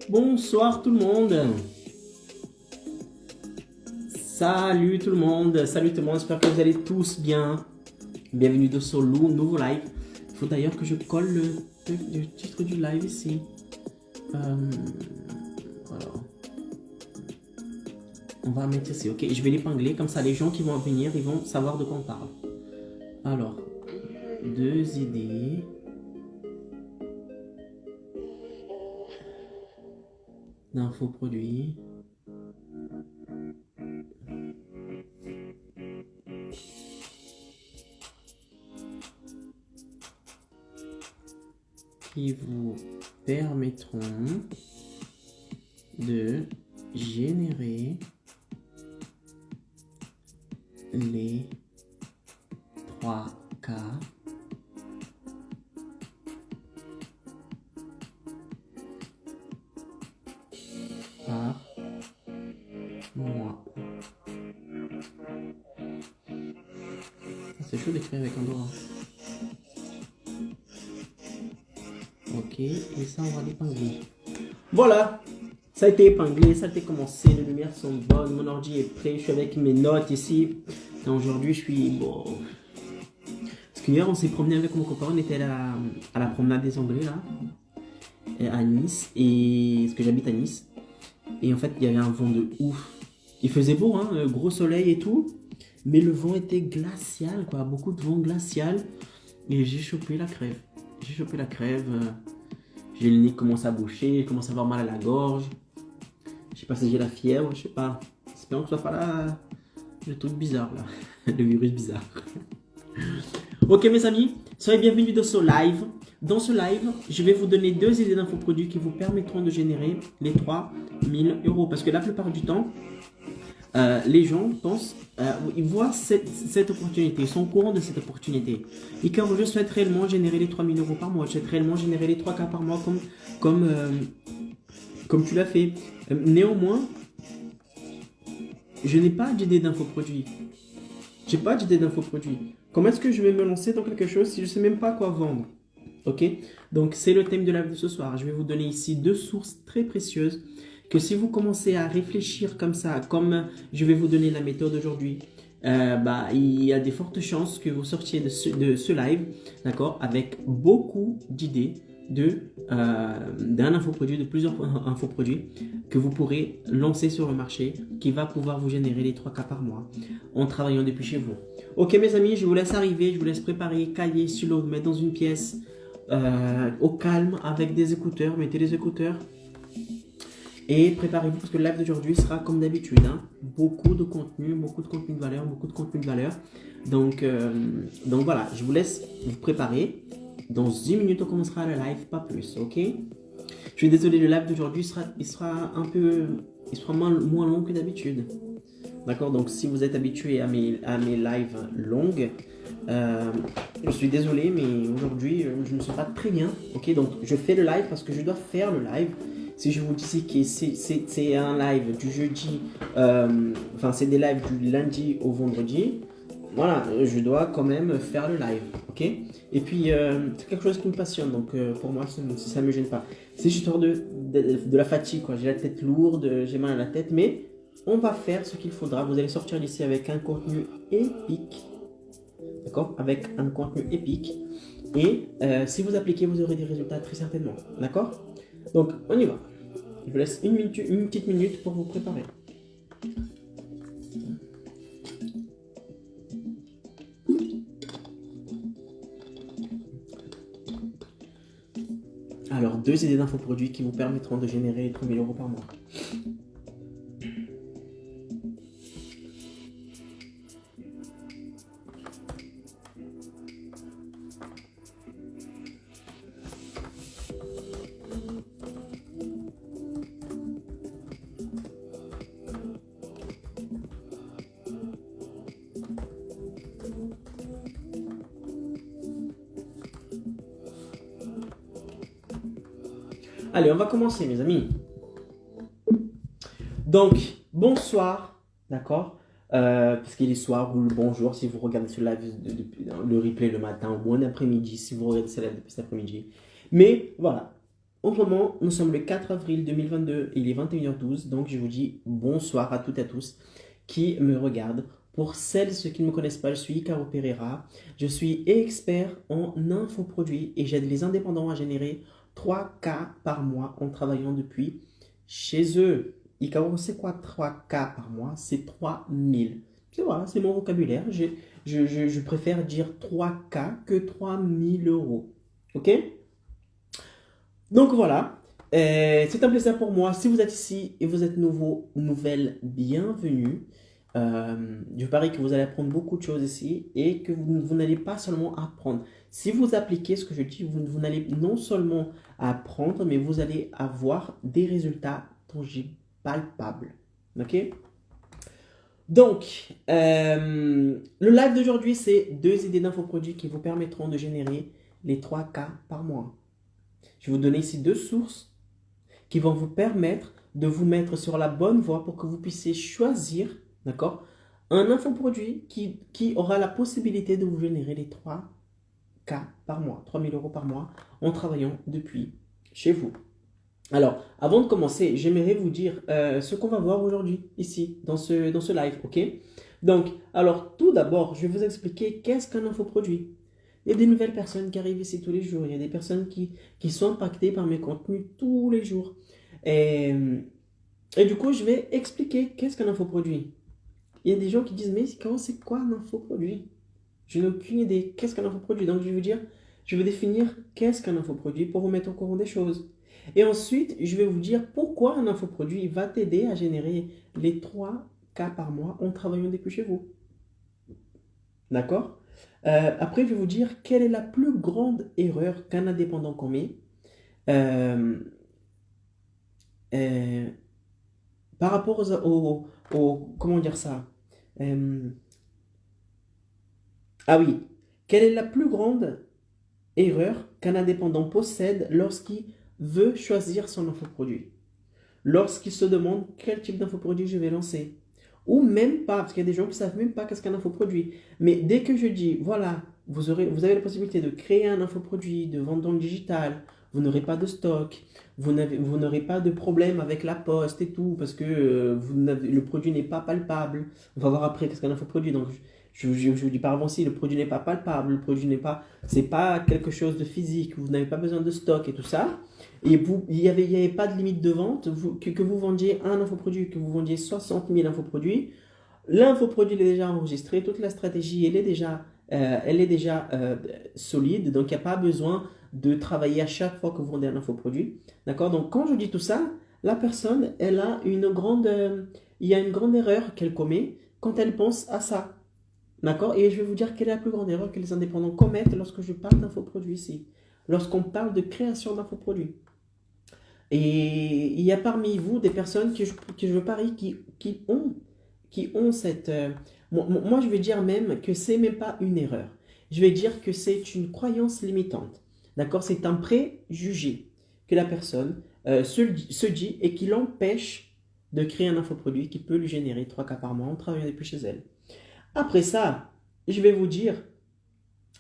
Bonsoir tout le monde. Salut tout le monde. Salut tout le monde. J'espère que vous allez tous bien. Bienvenue dans ce nouveau live. Il faut d'ailleurs que je colle le titre du live ici. Alors, on va mettre ici. Ok, je vais l'épingler comme ça. Les gens qui vont venir, ils vont savoir de quoi on parle. Alors, deux idées. D'infoproduits. Qui vous permettront de générer les 3K par mois. C'est chaud d'écrire avec un doigt. Ok, et ça on va l'épingler. Voilà, ça a été épinglé, ça a été commencé, les lumières sont bonnes, mon ordi est prêt, je suis avec mes notes ici. Et aujourd'hui je suis bon. Parce qu'hier on s'est promené avec mon copain, on était à la promenade des Anglais là, à Nice, et parce que j'habite à Nice. Et en fait il y avait un vent de ouf. Il faisait beau, hein, gros soleil et tout, mais le vent était glacial quoi, beaucoup de vent glacial. Et j'ai chopé la crève. J'ai le nez qui commence à boucher, je commence à avoir mal à la gorge. Je sais pas si j'ai la fièvre, je sais pas. Espérons que ce soit pas là le truc bizarre là, le virus bizarre. Ok mes amis, soyez bienvenus dans ce live. Dans ce live, je vais vous donner deux idées d'infoproduits qui vous permettront de générer les 3000 euros. Parce que la plupart du temps, les gens pensent, ils voient cette opportunité, ils sont au courant de cette opportunité. Et quand je souhaite réellement générer les 3000 euros par mois, je souhaite réellement générer les 3K par mois comme tu l'as fait. Néanmoins, je n'ai pas d'idée d'infoproduit. J'ai pas d'idée d'infoproduit. Comment est-ce que je vais me lancer dans quelque chose si je ne sais même pas quoi vendre? Ok? Donc, c'est le thème de live de ce soir. Je vais vous donner ici deux sources très précieuses que si vous commencez à réfléchir comme ça, comme je vais vous donner la méthode aujourd'hui, il y a des fortes chances que vous sortiez de ce live, d'accord, avec beaucoup d'idées d'un infoproduit, de plusieurs infoproduits que vous pourrez lancer sur le marché, qui va pouvoir vous générer les 3K par mois en travaillant depuis chez vous. Ok mes amis, je vous laisse arriver, je vous laisse préparer, cahier, stylo, mettre dans une pièce au calme avec des écouteurs, mettez les écouteurs et préparez-vous parce que le live d'aujourd'hui sera comme d'habitude, hein, beaucoup de contenu de valeur. Donc voilà, je vous laisse vous préparer. Dans 10 minutes, on commencera le live, pas plus, ok? Je suis désolé, le live d'aujourd'hui il sera moins long que d'habitude. D'accord? Donc si vous êtes habitué à mes lives longues, je suis désolé, mais aujourd'hui, je ne me sens pas très bien. Ok? Donc je fais le live parce que je dois faire le live. Si je vous dis que c'est un live du jeudi, c'est des lives du lundi au vendredi, voilà, je dois quand même faire le live, ok? Et puis, c'est quelque chose qui me passionne, donc pour moi, ça ne me gêne pas. C'est juste de la fatigue, quoi. J'ai la tête lourde, j'ai mal à la tête, mais on va faire ce qu'il faudra. Vous allez sortir d'ici avec un contenu épique, d'accord? Avec un contenu épique. Et si vous appliquez, vous aurez des résultats très certainement, d'accord? Donc, on y va. Je vous laisse une petite minute pour vous préparer. Alors, deux idées d'infoproduits qui vous permettront de générer 3000 euros par mois. Allez, on va commencer, mes amis. Donc, bonsoir, d'accord? Parce qu'il est soir ou le bonjour si vous regardez ce live le replay le matin ou en après-midi si vous regardez ce live depuis cet après-midi. Mais voilà, en ce moment, nous sommes le 4 avril 2022, il est 21h12, donc je vous dis bonsoir à toutes et à tous qui me regardent. Pour celles et ceux qui ne me connaissent pas, je suis Icaro Pereira, je suis expert en infoproduits et j'aide les indépendants à générer 3K par mois en travaillant depuis chez eux. Icaro, c'est quoi 3K par mois? C'est 3000. Voilà, c'est mon vocabulaire. Je préfère dire 3K que 3000 euros. Ok? Donc voilà, c'est un plaisir pour moi. Si vous êtes ici et vous êtes nouveau, nouvelle, bienvenue. Je parie que vous allez apprendre beaucoup de choses ici et que vous n'allez pas seulement apprendre. Si vous appliquez ce que je dis, vous n'allez non seulement apprendre, mais vous allez avoir des résultats tangibles, palpables. Ok? Donc, le live d'aujourd'hui, c'est 2 idées d'infoproduits qui vous permettront de générer les 3K par mois. Je vais vous donner ici 2 sources qui vont vous permettre de vous mettre sur la bonne voie pour que vous puissiez choisir, d'accord, un infoproduit qui aura la possibilité de vous générer les 3K par mois, 3000 euros par mois en travaillant depuis chez vous. Alors, avant de commencer, j'aimerais vous dire ce qu'on va voir aujourd'hui, ici, dans ce live, ok? Donc, alors, tout d'abord, je vais vous expliquer qu'est-ce qu'un infoproduit. Il y a des nouvelles personnes qui arrivent ici tous les jours. Il y a des personnes qui sont impactées par mes contenus tous les jours. Et du coup, je vais expliquer qu'est-ce qu'un infoproduit. Il y a des gens qui disent, mais c'est quoi un infoproduit? Je n'ai aucune idée. Qu'est-ce qu'un infoproduit? Donc, je vais définir qu'est-ce qu'un infoproduit pour vous mettre au courant des choses. Et ensuite, je vais vous dire pourquoi un infoproduit va t'aider à générer les 3K par mois en travaillant depuis chez vous. D'accord? Après, je vais vous dire quelle est la plus grande erreur qu'un indépendant commet par rapport comment dire ça? Ah oui, quelle est la plus grande erreur qu'un indépendant possède lorsqu'il veut choisir son infoproduit? Lorsqu'il se demande quel type d'infoproduit je vais lancer. Ou même pas, parce qu'il y a des gens qui ne savent même pas qu'est-ce qu'un infoproduit. Mais dès que je dis, voilà, vous avez la possibilité de créer un infoproduit, de vendre dans le digital, vous n'aurez pas de stock, vous n'aurez pas de problème avec la poste et tout, parce que le produit n'est pas palpable. On va voir après qu'est-ce qu'un infoproduit. Donc, je vous dis par avant aussi, le produit n'est pas palpable, le produit c'est pas quelque chose de physique, vous n'avez pas besoin de stock et tout ça. Et il n'y avait pas de limite de vente, que vous vendiez un infoproduit, que vous vendiez 60 000 infoproduits. L'infoproduit est déjà enregistré, toute la stratégie, elle est déjà solide, donc il n'y a pas besoin de travailler à chaque fois que vous vendez un infoproduit. D'accord? Donc quand je dis tout ça, la personne, il y a une grande erreur qu'elle commet quand elle pense à ça. D'accord? Et je vais vous dire quelle est la plus grande erreur que les indépendants commettent lorsque je parle d'infoproduits ici. Lorsqu'on parle de création d'infoproduits. Et il y a parmi vous des personnes que je parie qui ont cette... moi, je vais dire même que c'est même pas une erreur. Je vais dire que c'est une croyance limitante. D'accord? C'est un préjugé que la personne se dit et qui l'empêche de créer un infoproduit qui peut lui générer 3K par mois en travaillant depuis chez elle. Après ça, je vais vous dire,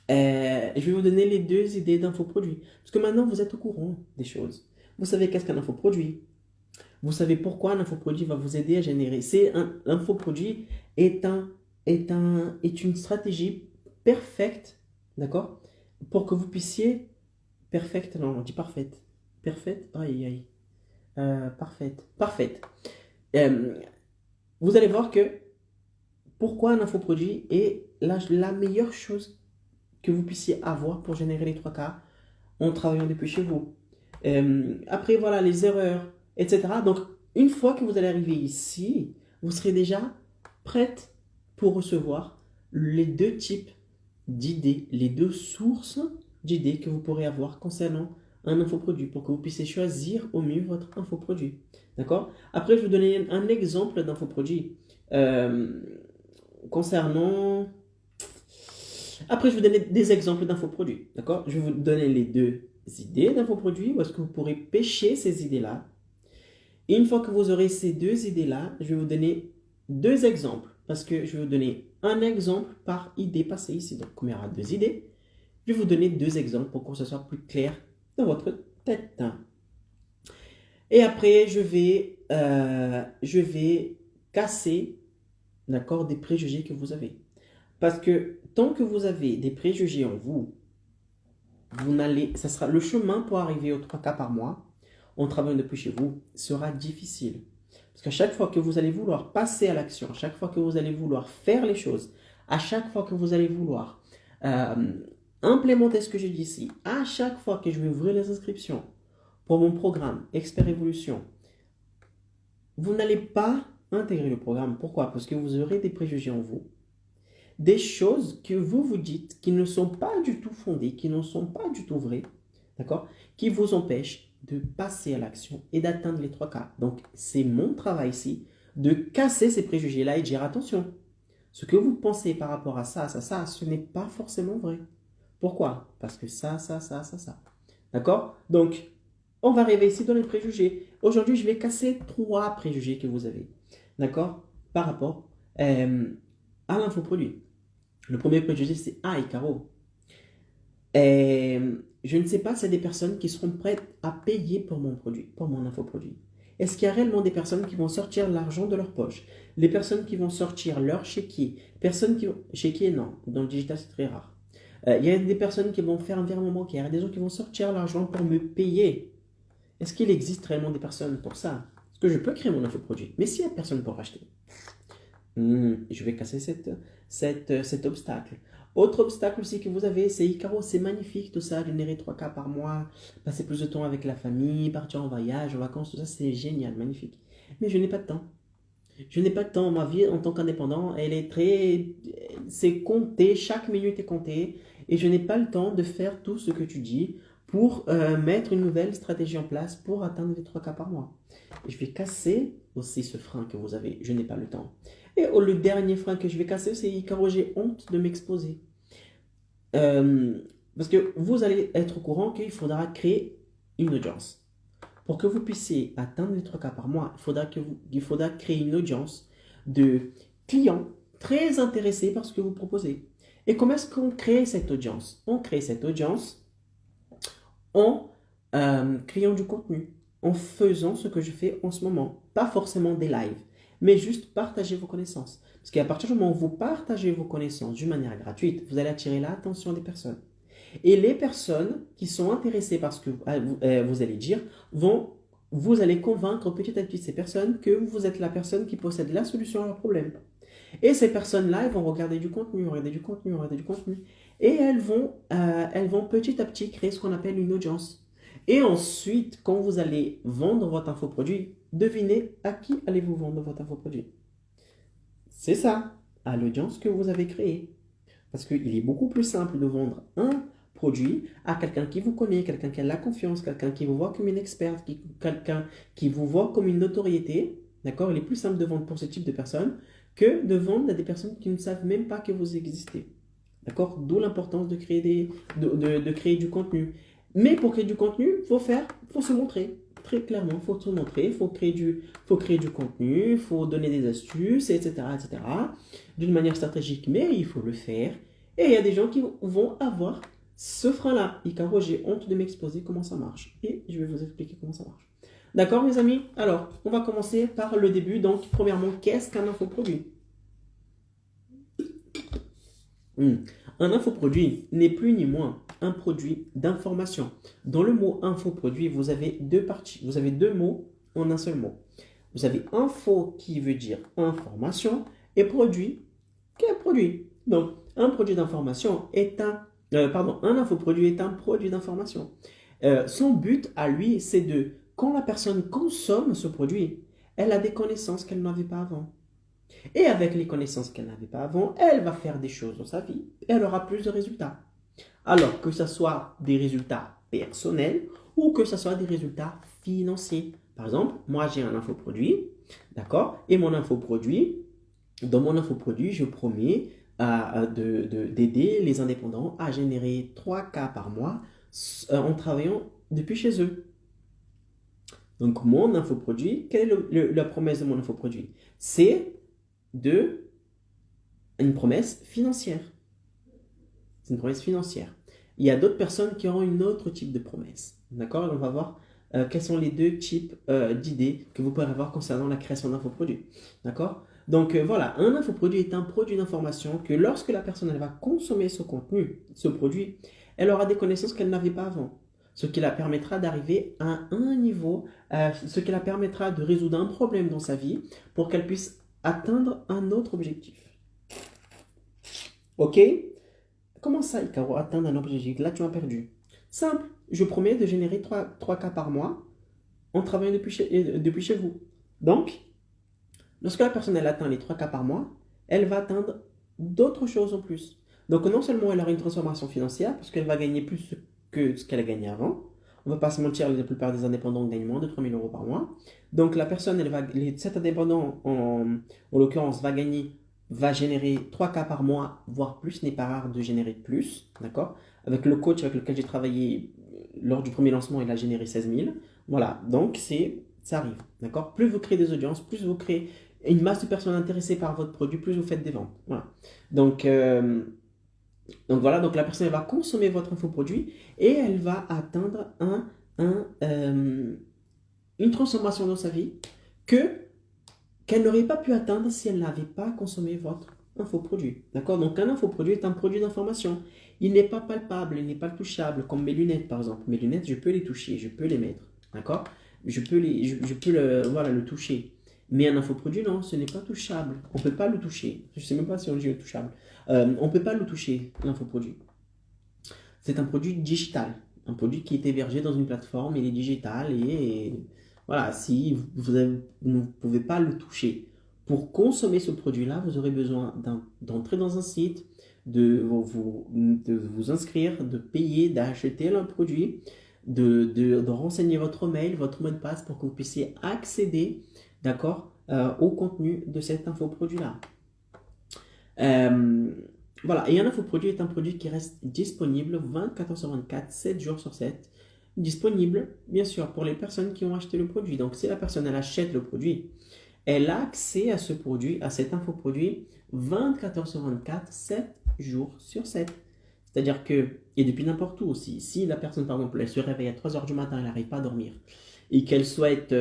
je vais vous donner les 2 idées d'infoproduits. Parce que maintenant, vous êtes au courant des choses. Vous savez qu'est-ce qu'un infoproduit. Vous savez pourquoi un infoproduit va vous aider à générer. L'infoproduit est une stratégie parfaite, d'accord? Pour que vous puissiez... Parfaite, non, on dit parfaite. Parfaite, aïe, aïe. Parfaite. Vous allez voir que pourquoi un infoproduit est la meilleure chose que vous puissiez avoir pour générer les 3K en travaillant depuis chez vous. Après, voilà, les erreurs, etc. Donc, une fois que vous allez arriver ici, vous serez déjà prête pour recevoir les 2 types d'idées, les 2 sources d'idées que vous pourrez avoir concernant un infoproduit pour que vous puissiez choisir au mieux votre infoproduit. D'accord? Après, je vais vous donner un exemple d'infoproduit concernant... Après, je vais vous donner des exemples d'infoproduits. D'accord? Je vais vous donner les 2 idées d'infoproduits où est-ce que vous pourrez pêcher ces idées-là. Et une fois que vous aurez ces 2 idées-là, je vais vous donner 2 exemples. Parce que je vais vous donner un exemple par idée passée ici. Donc, comme il y aura 2 idées, je vais vous donner 2 exemples pour que ce soit plus clair dans votre tête. Et après, je vais casser, d'accord, des préjugés que vous avez. Parce que tant que vous avez des préjugés en vous, ça sera le chemin pour arriver aux 3 cas par mois en travaillant depuis chez vous sera difficile. Parce qu'à chaque fois que vous allez vouloir passer à l'action, à chaque fois que vous allez vouloir faire les choses, à chaque fois que vous allez vouloir euh, implémenter ce que je dis ici, à chaque fois que je vais ouvrir les inscriptions pour mon programme Expert Évolution, vous n'allez pas intégrer le programme. Pourquoi? Parce que vous aurez des préjugés en vous. Des choses que vous vous dites qui ne sont pas du tout fondées, qui ne sont pas du tout vraies, d'accord? Qui vous empêchent de passer à l'action et d'atteindre les 3 cas. Donc, c'est mon travail ici de casser ces préjugés-là et de dire attention, ce que vous pensez par rapport à ça, ce n'est pas forcément vrai. Pourquoi? Parce que ça. D'accord? Donc, on va arriver ici dans les préjugés. Aujourd'hui, je vais casser 3 préjugés que vous avez. D'accord? Par rapport à l'infoproduit. Le premier préjugé, c'est ah, Icaro. Je ne sais pas s'il y a des personnes qui seront prêtes à payer pour mon produit, pour mon infoproduit. Est-ce qu'il y a réellement des personnes qui vont sortir l'argent de leur poche? Les personnes qui vont sortir leur chéquier? Personnes qui vont... Chéquier, non. Dans le digital, c'est très rare. Il y a des personnes qui vont faire un virement bancaire. Il y a des gens qui vont sortir l'argent pour me payer. Est-ce qu'il existe réellement des personnes pour ça? Parce que je peux créer mon infoproduit. Mais s'il n'y a personne pour acheter, je vais casser cet obstacle. Autre obstacle aussi que vous avez, c'est Icaro, c'est magnifique tout ça, générer 3 cas par mois, passer plus de temps avec la famille, partir en voyage, en vacances, tout ça, c'est génial, magnifique. Mais je n'ai pas de temps. Je n'ai pas de temps. Ma vie en tant qu'indépendant, elle est c'est compté, chaque minute est comptée, et je n'ai pas le temps de faire tout ce que tu dis pour mettre une nouvelle stratégie en place pour atteindre les 3 cas par mois. Et je vais casser aussi ce frein que vous avez, je n'ai pas le temps. Et le dernier frein que je vais casser, c'est Icaro, j'ai honte de m'exposer. Parce que vous allez être au courant qu'il faudra créer une audience. Pour que vous puissiez atteindre les 3 cas par mois, il faudra créer une audience de clients très intéressés par ce que vous proposez. Et comment est-ce qu'on crée cette audience? On crée cette audience en créant du contenu, en faisant ce que je fais en ce moment. Pas forcément des lives, mais juste partager vos connaissances. Parce qu'à partir du moment où vous partagez vos connaissances d'une manière gratuite, vous allez attirer l'attention des personnes. Et les personnes qui sont intéressées par ce que vous allez dire, vous allez convaincre petit à petit ces personnes que vous êtes la personne qui possède la solution à leur problème. Et ces personnes-là, elles vont regarder du contenu, regarder du contenu, regarder du contenu. Et elles vont petit à petit créer ce qu'on appelle une audience. Et ensuite, quand vous allez vendre votre infoproduit, devinez à qui allez-vous vendre votre infoproduit. C'est ça, à l'audience que vous avez créée. Parce qu'il est beaucoup plus simple de vendre un produit à quelqu'un qui vous connaît, quelqu'un qui a la confiance, quelqu'un qui vous voit comme une experte, quelqu'un qui vous voit comme une notoriété. D'accord? Il est plus simple de vendre pour ce type de personnes que de vendre à des personnes qui ne savent même pas que vous existez. D'accord? D'où l'importance de créer, de créer du contenu. Mais pour créer du contenu, faut se montrer. Très clairement, il faut se montrer, il faut créer du contenu, il faut donner des astuces, etc. D'une manière stratégique, mais il faut le faire. Et il y a des gens qui vont avoir ce frein-là. Icaro, j'ai honte de m'exposer, comment ça marche. Et je vais vous expliquer comment ça marche. D'accord, mes amis? Alors, on va commencer par le début. Donc, premièrement, qu'est-ce qu'un infoproduit? Un infoproduit n'est plus ni moins un produit d'information. Dans le mot infoproduit, vous avez 2 parties. Vous avez 2 mots en un seul mot. Vous avez info qui veut dire information et produit qui est produit. Donc, un produit d'information est un infoproduit est un produit d'information. Son but à lui, c'est quand la personne consomme ce produit, elle a des connaissances qu'elle n'avait pas avant. Et avec les connaissances qu'elle n'avait pas avant, elle va faire des choses dans sa vie et elle aura plus de résultats. Alors que ce soit des résultats personnels ou que ce soit des résultats financiers. Par exemple, moi j'ai un infoproduit, d'accord? Et dans mon infoproduit, je promets d'aider les indépendants à générer 3 cas par mois en travaillant depuis chez eux. Donc mon infoproduit, quelle est la promesse de mon infoproduit? C'est une promesse financière. C'est une promesse financière. Il y a d'autres personnes qui auront une autre type de promesse. D'accord? On va voir quels sont les deux types d'idées que vous pourrez avoir concernant la création d'infoproduits. D'accord? Donc voilà, un infoproduit est un produit d'information que lorsque la personne elle va consommer ce contenu, ce produit, elle aura des connaissances qu'elle n'avait pas avant. Ce qui la permettra d'arriver à un niveau, ce qui la permettra de résoudre un problème dans sa vie pour qu'elle puisse atteindre un autre objectif. Ok? Comment ça, Icaro, atteindre un objectif? Là, tu m'as perdu. Simple, je promets de générer 3 cas par mois en travaillant depuis chez vous. Donc, lorsque la personne elle atteint les 3 cas par mois, elle va atteindre d'autres choses en plus. Donc, non seulement elle aura une transformation financière, parce qu'elle va gagner plus que ce qu'elle a gagné avant. On ne va pas se mentir, la plupart des indépendants gagnent moins de 3 000 euros par mois. Donc, la personne, cet indépendant, en l'occurrence, va générer 3 cas par mois, voire plus, n'est pas rare de générer plus, d'accord? Avec le coach avec lequel j'ai travaillé lors du premier lancement, il a généré 16 000. Voilà, donc ça arrive, d'accord? Plus vous créez des audiences, plus vous créez une masse de personnes intéressées par votre produit, plus vous faites des ventes. Voilà. Donc voilà, donc la personne elle va consommer votre infoproduit et elle va atteindre une transformation dans sa vie qu'elle n'aurait pas pu atteindre si elle n'avait pas consommé votre infoproduit. D'accord? Donc un infoproduit est un produit d'information. Il n'est pas palpable, il n'est pas touchable, comme mes lunettes par exemple. Mes lunettes, je peux les toucher, je peux les mettre. D'accord? Je peux le toucher. Mais un infoproduit, non, ce n'est pas touchable. On ne peut pas le toucher. Je ne sais même pas si on dit le touchable. On ne peut pas le toucher, l'infoproduit. C'est un produit digital. Un produit qui est hébergé dans une plateforme, il est digital et voilà, si vous ne pouvez pas le toucher. Pour consommer ce produit-là, vous aurez besoin d'entrer dans un site, de vous inscrire, de payer, d'acheter le produit, de renseigner votre mail, votre mot de passe pour que vous puissiez accéder, d'accord, au contenu de cet infoproduit-là. Voilà, et un infoproduit est un produit qui reste disponible 24 heures sur 24, 7 jours sur 7. Disponible, bien sûr, pour les personnes qui ont acheté le produit. Donc, si la personne, elle achète le produit, elle a accès à ce produit, à cet infoproduit, 24 heures sur 24, 7 jours sur 7. C'est-à-dire que, et depuis n'importe où aussi, si la personne, par exemple, elle se réveille à 3 heures du matin, elle n'arrive pas à dormir, et qu'elle souhaite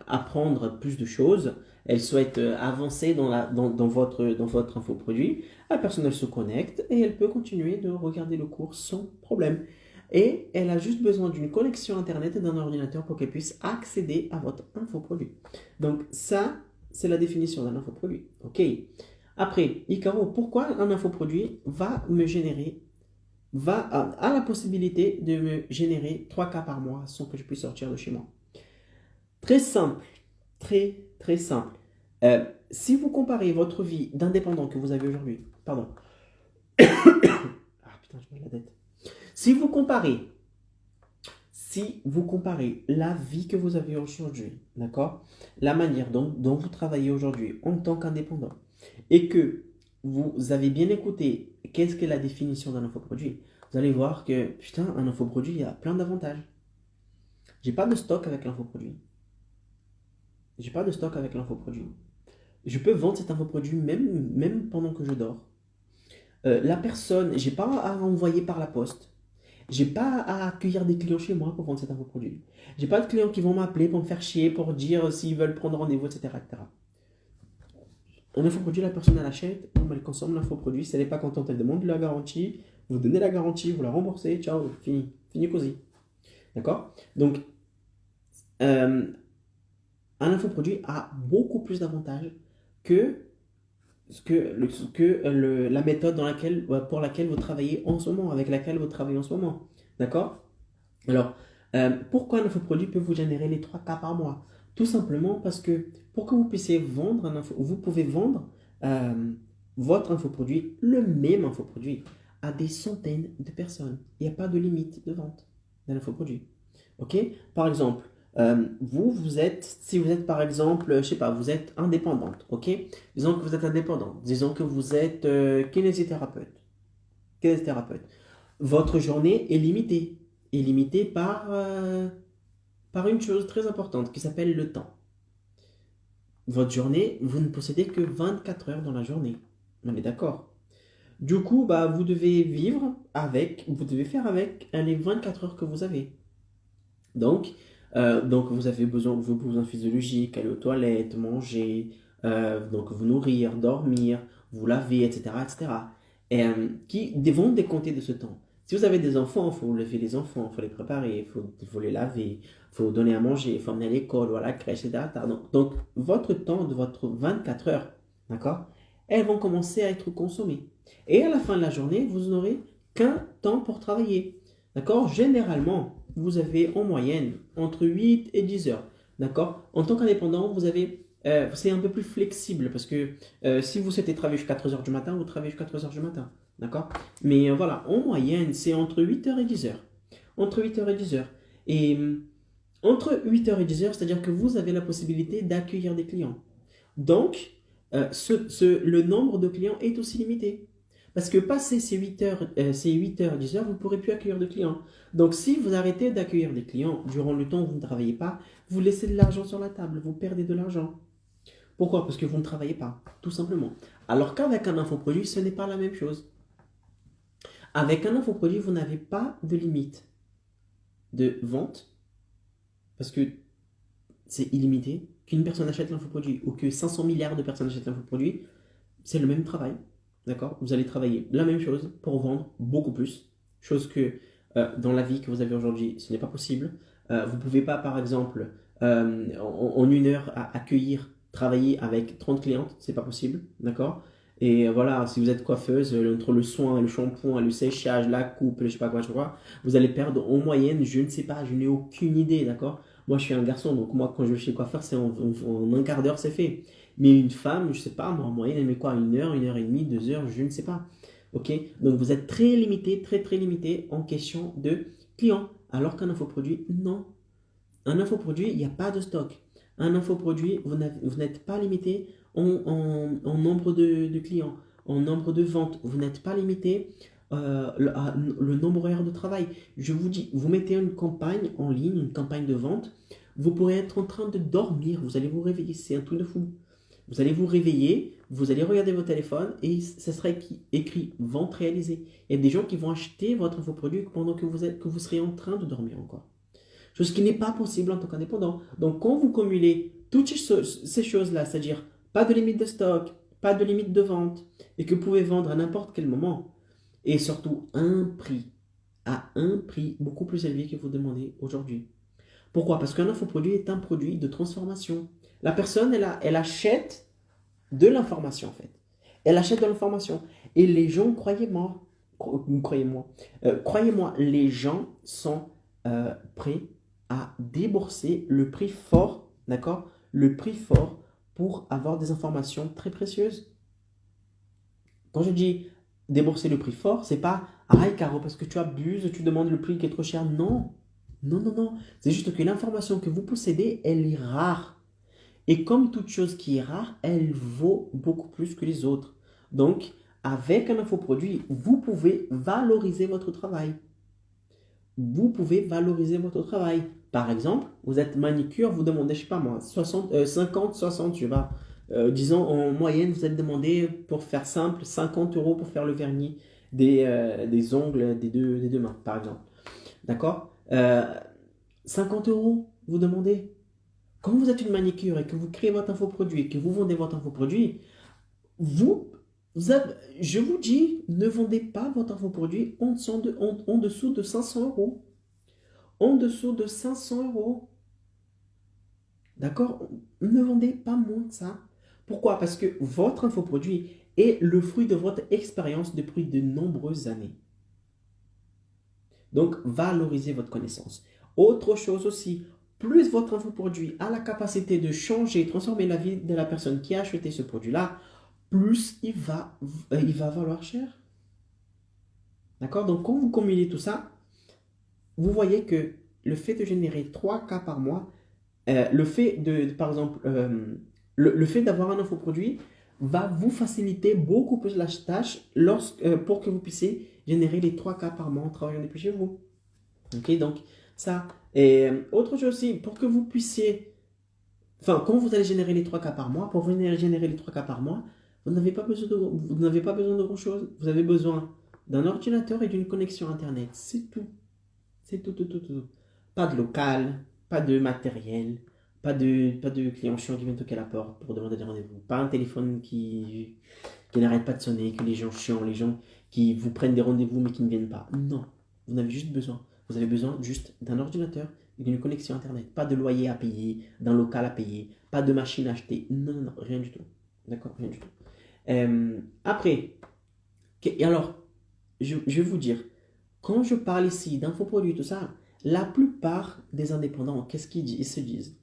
apprendre plus de choses, elle souhaite avancer dans votre infoproduit, la personne, elle se connecte et elle peut continuer de regarder le cours sans problème. Et elle a juste besoin d'une connexion Internet et d'un ordinateur pour qu'elle puisse accéder à votre infoproduit. Donc ça, c'est la définition d'un infoproduit. Ok. Après, Icaro, pourquoi un infoproduit a la possibilité de me générer 3 cas par mois sans que je puisse sortir de chez moi? Très simple, très très simple. Si vous comparez votre vie d'indépendant que vous avez aujourd'hui, pardon. Ah putain, je me la tête. Si vous comparez la vie que vous avez aujourd'hui, d'accord, la manière dont vous travaillez aujourd'hui en tant qu'indépendant, et que vous avez bien écouté qu'est-ce que la définition d'un infoproduit, vous allez voir que, putain, un infoproduit, il y a plein d'avantages. J'ai pas de stock avec l'infoproduit. Je peux vendre cet infoproduit même pendant que je dors. La personne, j'ai pas à envoyer par la poste. J'ai pas à accueillir des clients chez moi pour vendre cet infoproduit. J'ai pas de clients qui vont m'appeler pour me faire chier, pour dire s'ils veulent prendre rendez-vous, etc., etc. Un infoproduit, la personne elle achète, elle consomme l'infoproduit. Si elle n'est pas contente, elle demande la garantie. Vous donnez la garantie, vous la remboursez, ciao, fini cosy. D'accord? Donc, un infoproduit a beaucoup plus d'avantages que la méthode pour laquelle vous travaillez en ce moment, avec laquelle vous travaillez en ce moment. D'accord? Alors, pourquoi un infoproduit peut vous générer les 3 cas par mois? Tout simplement parce que pour que vous puissiez vendre vous pouvez vendre votre infoproduit, le même infoproduit, à des centaines de personnes. Il n'y a pas de limite de vente d'un infoproduit. Ok? Par exemple, si vous êtes par exemple, je sais pas, vous êtes indépendante, ok? Disons que vous êtes indépendante, disons que vous êtes kinésithérapeute. Votre journée est limitée par une chose très importante qui s'appelle le temps. Votre journée, vous ne possédez que 24 heures dans la journée. On est d'accord? Du coup, vous devez faire avec les 24 heures que vous avez. Donc, Donc, vous avez besoin de vos besoins physiologiques, aller aux toilettes, manger, donc vous nourrir, dormir, vous laver, etc., etc. Qui vont décompter de ce temps. Si vous avez des enfants, il faut lever les enfants, il faut les préparer, il faut les laver, il faut donner à manger, il faut emmener à l'école ou à la crèche, etc. Donc, votre temps de votre 24 heures, d'accord, elles vont commencer à être consommées. Et à la fin de la journée, vous n'aurez qu'un temps pour travailler. D'accord? Généralement, vous avez en moyenne entre 8 et 10 heures. D'accord? En tant qu'indépendant, c'est un peu plus flexible parce que si vous souhaitez travailler jusqu'à 3 heures du matin, vous travaillez jusqu'à 3 heures du matin. D'accord? Mais voilà, en moyenne, c'est entre 8 heures et 10 heures. Entre 8 heures et 10 heures. Et entre 8 heures et 10 heures, c'est-à-dire que vous avez la possibilité d'accueillir des clients. Donc, le nombre de clients est aussi limité. Parce que passer ces 8 heures, 10 heures, vous ne pourrez plus accueillir de clients. Donc, si vous arrêtez d'accueillir des clients durant le temps où vous ne travaillez pas, vous laissez de l'argent sur la table, vous perdez de l'argent. Pourquoi? Parce que vous ne travaillez pas, tout simplement. Alors qu'avec un infoproduit, ce n'est pas la même chose. Avec un infoproduit, vous n'avez pas de limite de vente, parce que c'est illimité. Qu'une personne achète l'infoproduit ou que 500 milliards de personnes achètent l'infoproduit, c'est le même travail. D'accord? Vous allez travailler la même chose pour vendre beaucoup plus. Chose que dans la vie que vous avez aujourd'hui, ce n'est pas possible. Vous ne pouvez pas, par exemple, en une heure accueillir, travailler avec 30 clientes. C'est pas possible. D'accord? Et voilà, si vous êtes coiffeuse, entre le soin, le shampoing, le séchage, la coupe, je sais pas quoi, vous allez perdre en moyenne, je ne sais pas, je n'ai aucune idée. D'accord? Moi, je suis un garçon, donc moi, quand je vais chez le coiffeur, c'est en un quart d'heure, c'est fait. Mais une femme, je sais pas, moi, en moyenne, elle met quoi? Une heure et demie, 2 heures, je ne sais pas. Ok? Donc vous êtes très limité, très très limité en question de clients. Alors qu'un infoproduit, non. Un infoproduit, il n'y a pas de stock. Un infoproduit, vous n'êtes pas limité en nombre de clients, en nombre de ventes. Vous n'êtes pas limité le nombre horaire de travail. Je vous dis, vous mettez une campagne en ligne, une campagne de vente, vous pourrez être en train de dormir, vous allez vous réveiller, c'est un truc de fou. Vous allez vous réveiller, vous allez regarder votre téléphone et ça sera écrit vente réalisée. Il y a des gens qui vont acheter votre infoproduit pendant que vous serez en train de dormir encore. Chose qui n'est pas possible en tant qu'indépendant. Donc quand vous cumulez toutes ces choses-là, c'est-à-dire pas de limite de stock, pas de limite de vente, et que vous pouvez vendre à n'importe quel moment, et surtout à un prix beaucoup plus élevé que vous demandez aujourd'hui. Pourquoi? Parce qu'un infoproduit est un produit de transformation. La personne, elle achète de l'information en fait. Elle achète de l'information. Et les gens, croyez-moi, les gens sont prêts à débourser le prix fort, d'accord? Le prix fort pour avoir des informations très précieuses. Quand je dis débourser le prix fort, c'est pas aïe Caro parce que tu abuses, tu demandes le prix qui est trop cher. Non, non, non, non. C'est juste que l'information que vous possédez, elle est rare. Et comme toute chose qui est rare, elle vaut beaucoup plus que les autres. Donc, avec un infoproduit, vous pouvez valoriser votre travail. Vous pouvez valoriser votre travail. Par exemple, vous êtes manicure, vous demandez, je sais pas moi, 50, 60, je sais pas. Disons, en moyenne, vous êtes demandé, pour faire simple, 50 euros pour faire le vernis des ongles des deux mains, par exemple. D'accord? 50 euros, vous demandez. Quand vous êtes une manicure et que vous créez votre infoproduit et que vous vendez votre infoproduit, je vous dis, ne vendez pas votre infoproduit en dessous de 500 euros. En dessous de 500 euros. D'accord? Ne vendez pas moins que ça. Pourquoi? Parce que votre infoproduit est le fruit de votre expérience depuis de nombreuses années. Donc, valorisez votre connaissance. Autre chose aussi, plus votre infoproduit a la capacité de changer, transformer la vie de la personne qui a acheté ce produit-là, plus il va valoir cher. D'accord? Donc, quand vous cumulez tout ça, vous voyez que le fait de générer 3 cas par mois, le fait d'avoir un infoproduit va vous faciliter beaucoup plus la tâche pour que vous puissiez générer les 3 cas par mois en travaillant depuis chez vous. Ok, donc ça. Et autre chose aussi, pour que vous puissiez, quand vous allez générer les 3 cas par mois, pour venir générer les 3 cas par mois, vous n'avez pas besoin de grand-chose. Vous avez besoin d'un ordinateur et d'une connexion Internet. C'est tout. C'est tout. Pas de local, Pas de matériel, pas de clients chiants qui viennent toquer à la porte pour demander des rendez-vous. Pas un téléphone qui n'arrête pas de sonner, que les gens chiants, les gens qui vous prennent des rendez-vous mais qui ne viennent pas. Non, vous n'avez juste besoin. Vous avez besoin juste d'un ordinateur et d'une connexion Internet. Pas de loyer à payer, d'un local à payer, pas de machine à acheter. Non, non, non, rien du tout. D'accord, rien du tout. Après, et alors, je vais vous dire, quand je parle ici d'infoproduits, tout ça, la plupart des indépendants, qu'est-ce ils se disent?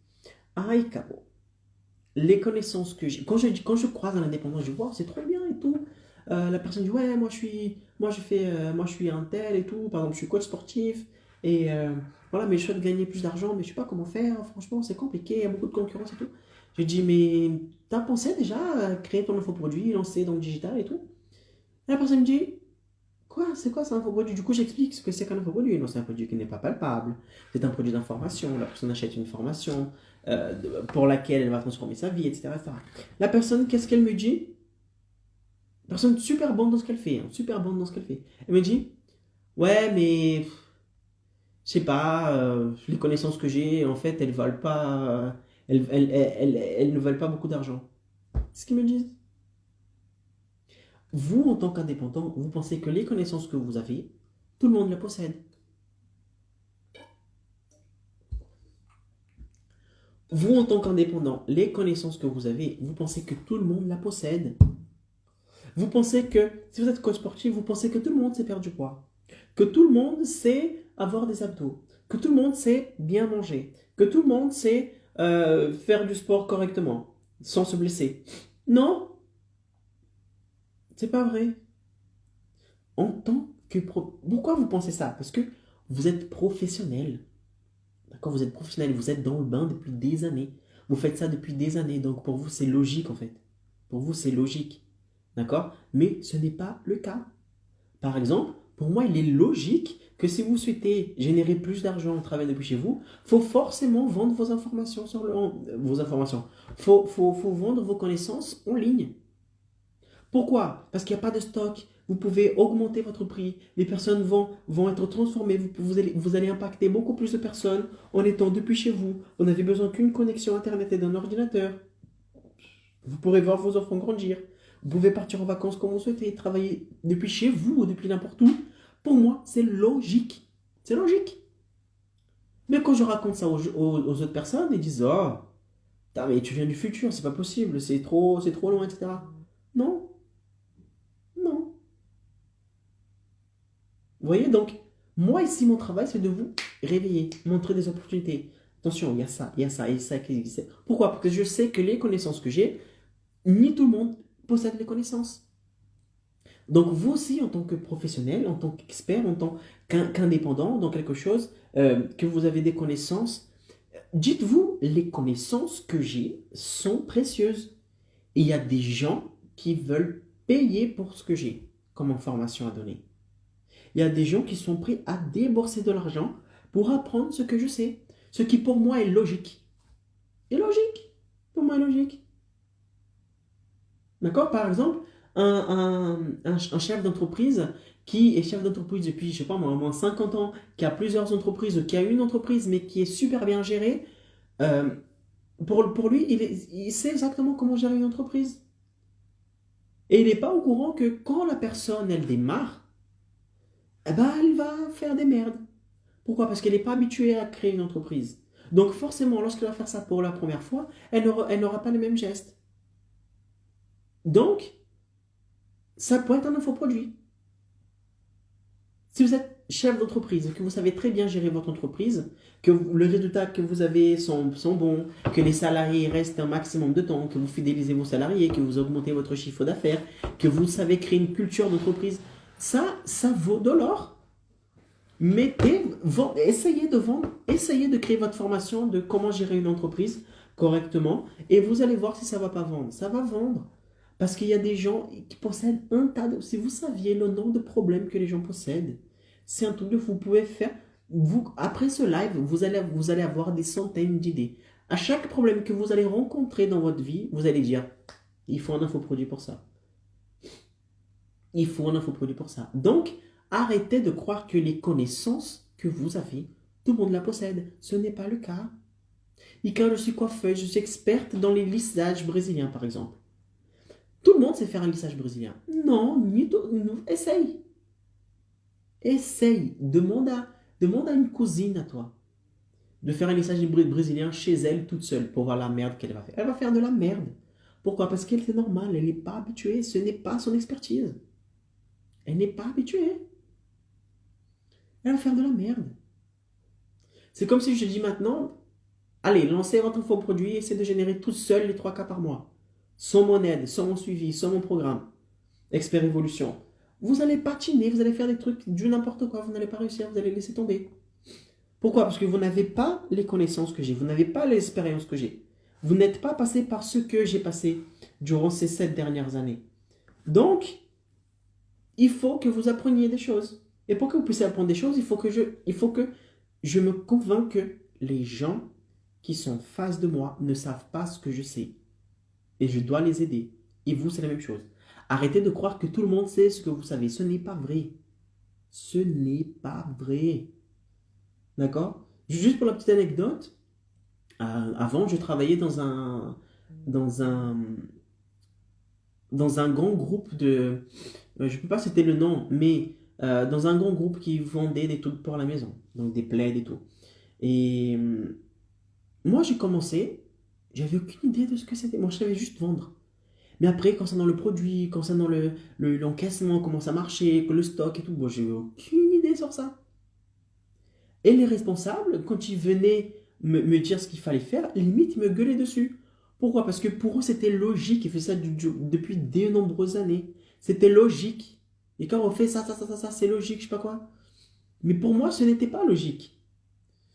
Ah, Icaro, les connaissances que j'ai, quand je croise un indépendant, je vois, c'est trop bien et tout. La personne dit, ouais, moi je suis un tel et tout. Par exemple, je suis coach sportif et voilà, mais je souhaite gagner plus d'argent, mais je sais pas comment faire. Franchement, c'est compliqué, il y a beaucoup de concurrence et tout. Je dis, mais t'as pensé déjà à créer ton infoproduit, lancer dans le digital et tout? Et la personne me dit, quoi? C'est quoi, c'est un infoproduit? Du coup, j'explique ce que c'est qu'un infoproduit. Non, c'est un produit qui n'est pas palpable. C'est un produit d'information. La personne achète une formation pour laquelle elle va transformer sa vie, etc., etc. La personne, qu'est-ce qu'elle me dit? Personne super bonne dans ce qu'elle fait. Hein, super bonne dans ce qu'elle fait. Elle me dit, ouais, mais je sais pas, les connaissances que j'ai, en fait, elles valent pas, elles ne valent pas beaucoup d'argent. C'est ce qu'ils me disent. Vous, en tant qu'indépendant, vous pensez que les connaissances que vous avez, tout le monde les possède. Vous, en tant qu'indépendant, les connaissances que vous avez, vous pensez que tout le monde la possède. Vous pensez que, si vous êtes coach sportif, vous pensez que tout le monde sait perdre du poids. Que tout le monde sait avoir des abdos. Que tout le monde sait bien manger. Que tout le monde sait faire du sport correctement, sans se blesser. Non, c'est pas vrai. En tant que Pourquoi vous pensez ça? Parce que vous êtes professionnel. D'accord? Vous êtes professionnel, vous êtes dans le bain depuis des années. Vous faites ça depuis des années, donc pour vous, c'est logique en fait. Pour vous, c'est logique. D'accord? Mais ce n'est pas le cas. Par exemple, pour moi, il est logique que si vous souhaitez générer plus d'argent au travail depuis chez vous, il faut forcément vendre vos informations vos informations. Faut vendre vos connaissances en ligne. Pourquoi? Parce qu'il n'y a pas de stock. Vous pouvez augmenter votre prix. Les personnes vont être transformées. Vous allez impacter beaucoup plus de personnes en étant depuis chez vous. Vous n'avez besoin qu'une connexion Internet et d'un ordinateur. Vous pourrez voir vos enfants grandir. Vous pouvez partir en vacances comme vous souhaitez, travailler depuis chez vous ou depuis n'importe où. Pour moi, c'est logique. C'est logique. Mais quand je raconte ça aux autres personnes, ils disent, oh, putain, mais tu viens du futur, c'est pas possible, c'est trop loin, etc. Non, non. Vous voyez, donc, moi ici, mon travail, c'est de vous réveiller, montrer des opportunités. Attention, il y a ça et ça qui existe. Pourquoi? Parce que je sais que les connaissances que j'ai, ni tout le monde possède les connaissances. Donc vous aussi, en tant que professionnel, en tant qu'expert, en tant qu'indépendant dans quelque chose, que vous avez des connaissances, dites-vous, les connaissances que j'ai sont précieuses. Et il y a des gens qui veulent payer pour ce que j'ai comme information à donner. Il y a des gens qui sont prêts à débourser de l'argent pour apprendre ce que je sais. Ce qui pour moi est logique. Est logique. Pour moi est logique. D'accord? Par exemple, un chef d'entreprise qui est chef d'entreprise depuis, je sais pas moi, au moins 50 ans, qui a plusieurs entreprises, qui a une entreprise, mais qui est super bien gérée, euh, pour lui, il sait exactement comment gérer une entreprise. Et il n'est pas au courant que quand la personne, elle démarre, eh ben, elle va faire des merdes. Pourquoi? Parce qu'elle n'est pas habituée à créer une entreprise. Donc forcément, lorsqu'elle va faire ça pour la première fois, elle n'aura pas les mêmes gestes. Donc, ça peut être un infoproduit. Si vous êtes chef d'entreprise et que vous savez très bien gérer votre entreprise, que les résultats que vous avez sont bons, que les salariés restent un maximum de temps, que vous fidélisez vos salariés, que vous augmentez votre chiffre d'affaires, que vous savez créer une culture d'entreprise, ça vaut de l'or. Essayez de vendre, essayez de créer votre formation de comment gérer une entreprise correctement et vous allez voir si ça ne va pas vendre. Ça va vendre. Parce qu'il y a des gens qui possèdent un tas de... Si vous saviez le nombre de problèmes que les gens possèdent, c'est un truc de fou. Vous pouvez faire... après ce live, vous allez avoir des centaines d'idées. À chaque problème que vous allez rencontrer dans votre vie, vous allez dire, il faut un infoproduit pour ça. Il faut un infoproduit pour ça. Donc, arrêtez de croire que les connaissances que vous avez, tout le monde la possède. Ce n'est pas le cas. Et quand je suis coiffeuse, je suis experte dans les lissages brésiliens, par exemple. Tout le monde sait faire un lissage brésilien. Non, ni tout. Non. Essaye. Essaye. Demande à une cousine à toi de faire un lissage brésilien chez elle toute seule pour voir la merde qu'elle va faire. Elle va faire de la merde. Pourquoi? Parce qu'elle c'est normal. Elle n'est pas habituée. Ce n'est pas son expertise. Elle n'est pas habituée. Elle va faire de la merde. C'est comme si je dis maintenant, allez, lancez votre faux produit et essayez de générer toute seule les 3 cas par mois. Sans mon aide, sans mon suivi, sans mon programme. Expert Évolution. Vous allez patiner, vous allez faire des trucs du n'importe quoi, vous n'allez pas réussir, vous allez laisser tomber. Pourquoi? Parce que vous n'avez pas les connaissances que j'ai, vous n'avez pas l'expérience que j'ai. Vous n'êtes pas passé par ce que j'ai passé durant ces 7 dernières années. Donc, il faut que vous appreniez des choses. Et pour que vous puissiez apprendre des choses, il faut que je me convainque que les gens qui sont en face de moi ne savent pas ce que je sais. Et je dois les aider. Et vous, c'est la même chose. Arrêtez de croire que tout le monde sait ce que vous savez. Ce n'est pas vrai. Ce n'est pas vrai. D'accord? Juste pour la petite anecdote, avant, je travaillais dans un, dans un grand groupe de... je ne peux pas citer le nom, mais dans un grand groupe qui vendait des trucs pour la maison. Donc des plaids et tout. Et moi, j'ai commencé, j'avais aucune idée de ce que c'était. Moi, je savais juste vendre. Mais après, concernant le produit, concernant l'encaissement, comment ça marchait, le stock et tout, moi, j'ai aucune idée sur ça. Et les responsables, quand ils venaient me dire ce qu'il fallait faire, limite, ils me gueulaient dessus. Pourquoi? Parce que pour eux, c'était logique. Ils faisaient ça depuis de nombreuses années. C'était logique. Et quand on fait ça, c'est logique, je sais pas quoi. Mais pour moi, ce n'était pas logique.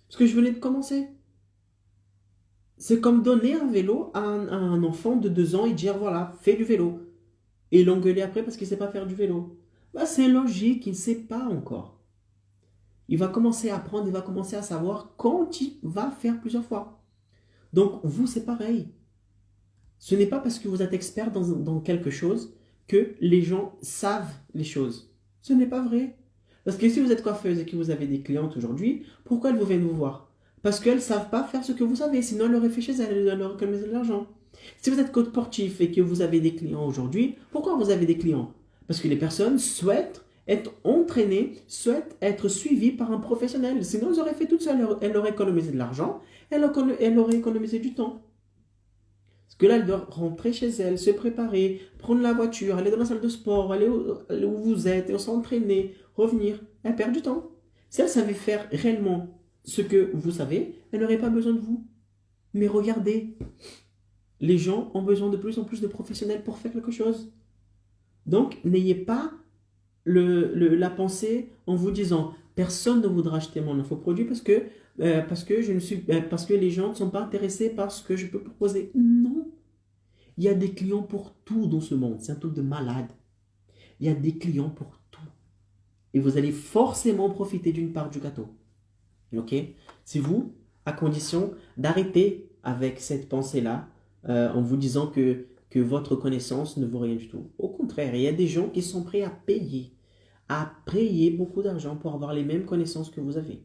Parce que je venais de commencer. C'est comme donner un vélo à un enfant de 2 ans et dire, voilà, fais du vélo. Et l'engueuler après parce qu'il ne sait pas faire du vélo. Bah, c'est logique, il ne sait pas encore. Il va commencer à apprendre, il va commencer à savoir quand il va faire plusieurs fois. Donc, vous, c'est pareil. Ce n'est pas parce que vous êtes expert dans quelque chose que les gens savent les choses. Ce n'est pas vrai. Parce que si vous êtes coiffeuse et que vous avez des clientes aujourd'hui, pourquoi elles viennent vous voir? Parce qu'elles ne savent pas faire ce que vous savez, sinon elles l'auraient fait chez elles, elles auraient économisé de l'argent. Si vous êtes coach sportif et que vous avez des clients aujourd'hui, pourquoi vous avez des clients? Parce que les personnes souhaitent être entraînées, souhaitent être suivies par un professionnel. Sinon, elles auraient fait toutes seules, elles auraient économisé de l'argent, elles auraient économisé du temps. Parce que là, elle doit rentrer chez elle, se préparer, prendre la voiture, aller dans la salle de sport, aller où vous êtes, et s'entraîner, revenir. Elle perd du temps. Si elle savait faire réellement ce que vous savez, elle n'aurait pas besoin de vous. Mais regardez, les gens ont besoin de plus en plus de professionnels pour faire quelque chose. Donc, n'ayez pas la pensée en vous disant personne ne voudra acheter mon infoproduit parce que parce que les gens ne sont pas intéressés par ce que je peux proposer. Non. Il y a des clients pour tout dans ce monde. C'est un truc de malade. Il y a des clients pour tout. Et vous allez forcément profiter d'une part du gâteau. Ok? C'est vous, à condition d'arrêter avec cette pensée-là en vous disant que votre connaissance ne vaut rien du tout. Au contraire, il y a des gens qui sont prêts à payer beaucoup d'argent pour avoir les mêmes connaissances que vous avez.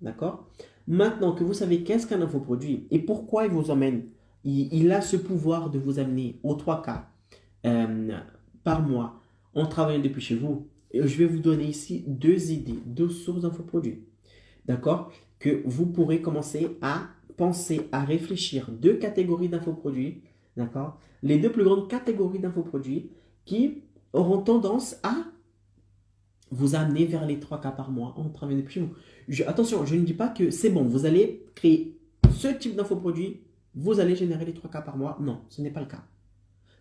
D'accord? Maintenant que vous savez qu'est-ce qu'un infoproduit et pourquoi il vous emmène, il a ce pouvoir de vous amener aux 3 cas par mois en travaillant depuis chez vous. Et je vais vous donner ici 2 idées, 2 sources d'infoproduits. D'accord? Que vous pourrez commencer à penser, à réfléchir 2 catégories d'infoproduits. D'accord? Les 2 plus grandes catégories d'infoproduits qui auront tendance à vous amener vers les 3 cas par mois en travaillant depuis chez vous. Attention, je ne dis pas que c'est bon, vous allez créer ce type d'infoproduit, vous allez générer les 3 cas par mois. Non, ce n'est pas le cas.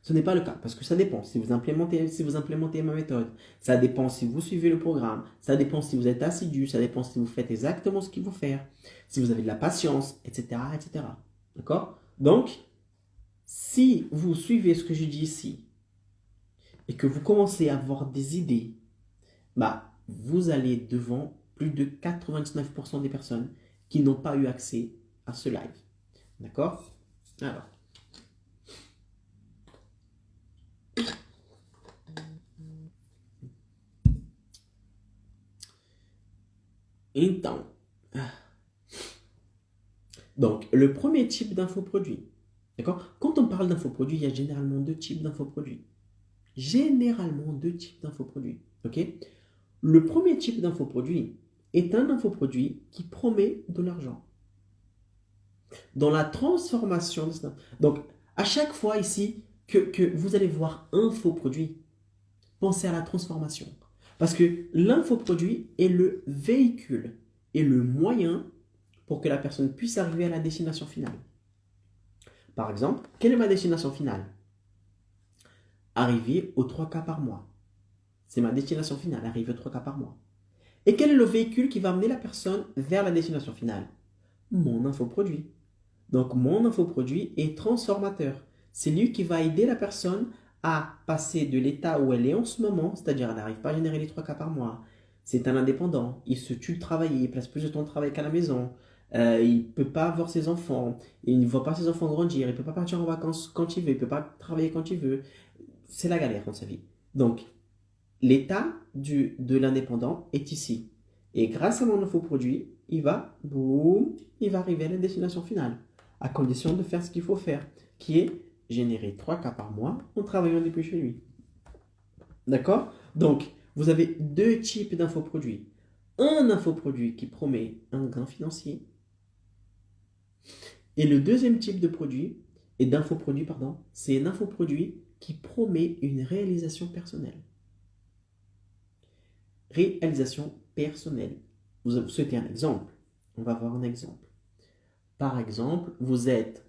Ce n'est pas le cas parce que ça dépend si vous implémentez ma méthode, ça dépend si vous suivez le programme, ça dépend si vous êtes assidu, ça dépend si vous faites exactement ce qu'il faut faire, si vous avez de la patience, etc. etc. D'accord? Donc, si vous suivez ce que je dis ici et que vous commencez à avoir des idées, bah, vous allez devant plus de 99% des personnes qui n'ont pas eu accès à ce live. D'accord? Alors. Então, Donc, le premier type d'infoproduit, d'accord? Quand on parle d'infoproduit, il y a généralement deux types d'infoproduits. Généralement deux types d'infoproduits, ok? Le premier type d'infoproduit est un infoproduit qui promet de l'argent. Dans la transformation de ça. Donc, à chaque fois ici que vous allez voir infoproduit, pensez à la transformation. Parce que l'infoproduit est le véhicule et le moyen pour que la personne puisse arriver à la destination finale. Par exemple, quelle est ma destination finale? Arriver aux 3 cas par mois. C'est ma destination finale, arriver aux 3 cas par mois. Et quel est le véhicule qui va amener la personne vers la destination finale? Mon infoproduit. Donc, mon infoproduit est transformateur. C'est lui qui va aider la personne à passer de l'état où elle est en ce moment, c'est-à-dire elle n'arrive pas à générer les 3 cas par mois. C'est un indépendant, il se tue de travailler, il passe plus de temps de travail qu'à la maison, il ne peut pas voir ses enfants, il ne voit pas ses enfants grandir, il ne peut pas partir en vacances quand il veut, il ne peut pas travailler quand il veut. C'est la galère dans sa vie. Donc, l'état de l'indépendant est ici. Et grâce à mon infoproduit, il va arriver à la destination finale, à condition de faire ce qu'il faut faire, qui est générer 3 cas par mois en travaillant depuis chez lui. D'accord? Donc, vous avez deux types d'infoproduits. Un infoproduit qui promet un gain financier. Et le deuxième type de produit, et d'infoproduit, pardon, c'est un infoproduit qui promet une réalisation personnelle. Réalisation personnelle. Vous souhaitez un exemple? On va voir un exemple. Par exemple, vous êtes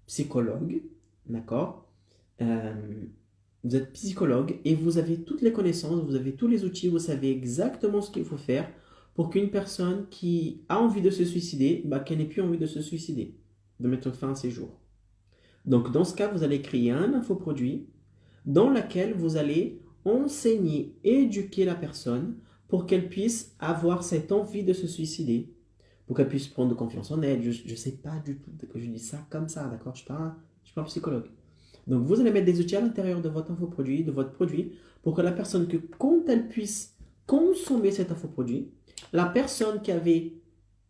psychologue, d'accord? Vous êtes psychologue et vous avez toutes les connaissances, vous avez tous les outils, vous savez exactement ce qu'il faut faire pour qu'une personne qui a envie de se suicider, qu'elle n'ait plus envie de se suicider, de mettre fin à ses jours. Donc, dans ce cas, vous allez créer un infoproduit dans lequel vous allez enseigner, éduquer la personne pour qu'elle puisse avoir cette envie de se suicider, pour qu'elle puisse prendre confiance en elle. Je ne sais pas du tout que je dis ça comme ça, d'accord? Je ne suis pas un psychologue. Donc, vous allez mettre des outils à l'intérieur de votre infoproduit, de votre produit, pour que la personne, que quand elle puisse consommer cet infoproduit, la personne qui avait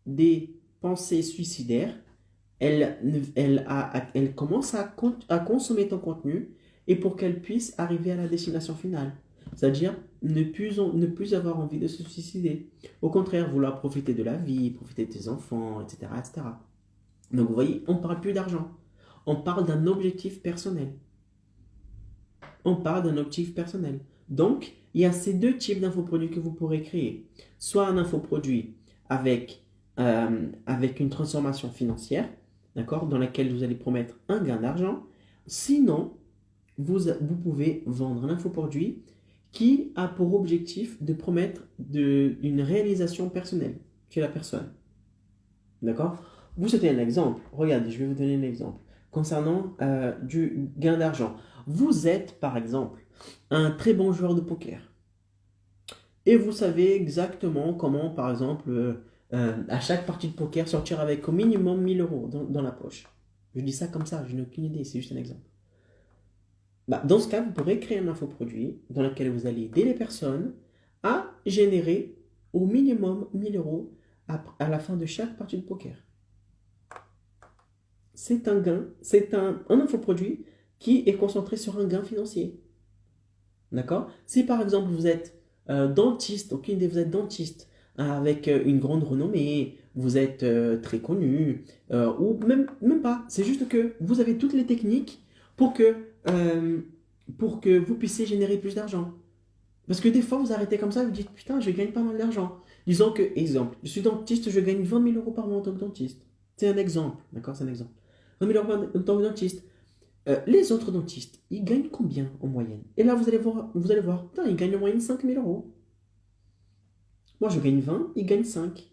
des pensées suicidaires, elle commence à consommer ton contenu et pour qu'elle puisse arriver à la destination finale. C'est-à-dire ne plus avoir envie de se suicider. Au contraire, vouloir profiter de la vie, profiter de tes enfants, etc., etc. Donc vous voyez, on ne parle plus d'argent. On parle d'un objectif personnel. On parle d'un objectif personnel. Donc, il y a ces deux types d'infoproduits que vous pourrez créer. Soit un infoproduit avec une transformation financière, d'accord, dans laquelle vous allez promettre un gain d'argent. Sinon, vous pouvez vendre un infoproduit qui a pour objectif de promettre une réalisation personnelle chez la personne. D'accord? Vous souhaitez un exemple? Regardez, je vais vous donner un exemple concernant du gain d'argent. Vous êtes, par exemple, un très bon joueur de poker. Et vous savez exactement comment, par exemple, à chaque partie de poker, sortir avec au minimum 1000 euros dans la poche. Je dis ça comme ça, je n'ai aucune idée, c'est juste un exemple. Dans ce cas, vous pourrez créer un infoproduit dans lequel vous allez aider les personnes à générer au minimum 1000 euros à la fin de chaque partie de poker. C'est un gain, c'est un infoproduit qui est concentré sur un gain financier. D'accord? Si par exemple vous êtes dentiste, aucune idée, vous êtes dentiste avec une grande renommée, vous êtes très connu, ou même pas, c'est juste que vous avez toutes les techniques pour que vous puissiez générer plus d'argent. Parce que des fois, vous arrêtez comme ça, vous dites, putain, je gagne pas mal d'argent. Disons que, exemple, je suis dentiste, je gagne 20 000 euros par mois en tant que dentiste. C'est un exemple, d'accord? C'est un exemple. 20 000 euros en tant que dentiste. Les autres dentistes, ils gagnent combien en moyenne? Et là, vous allez voir, putain, ils gagnent en moyenne 5 000 euros. Moi, je gagne 20, ils gagnent 5.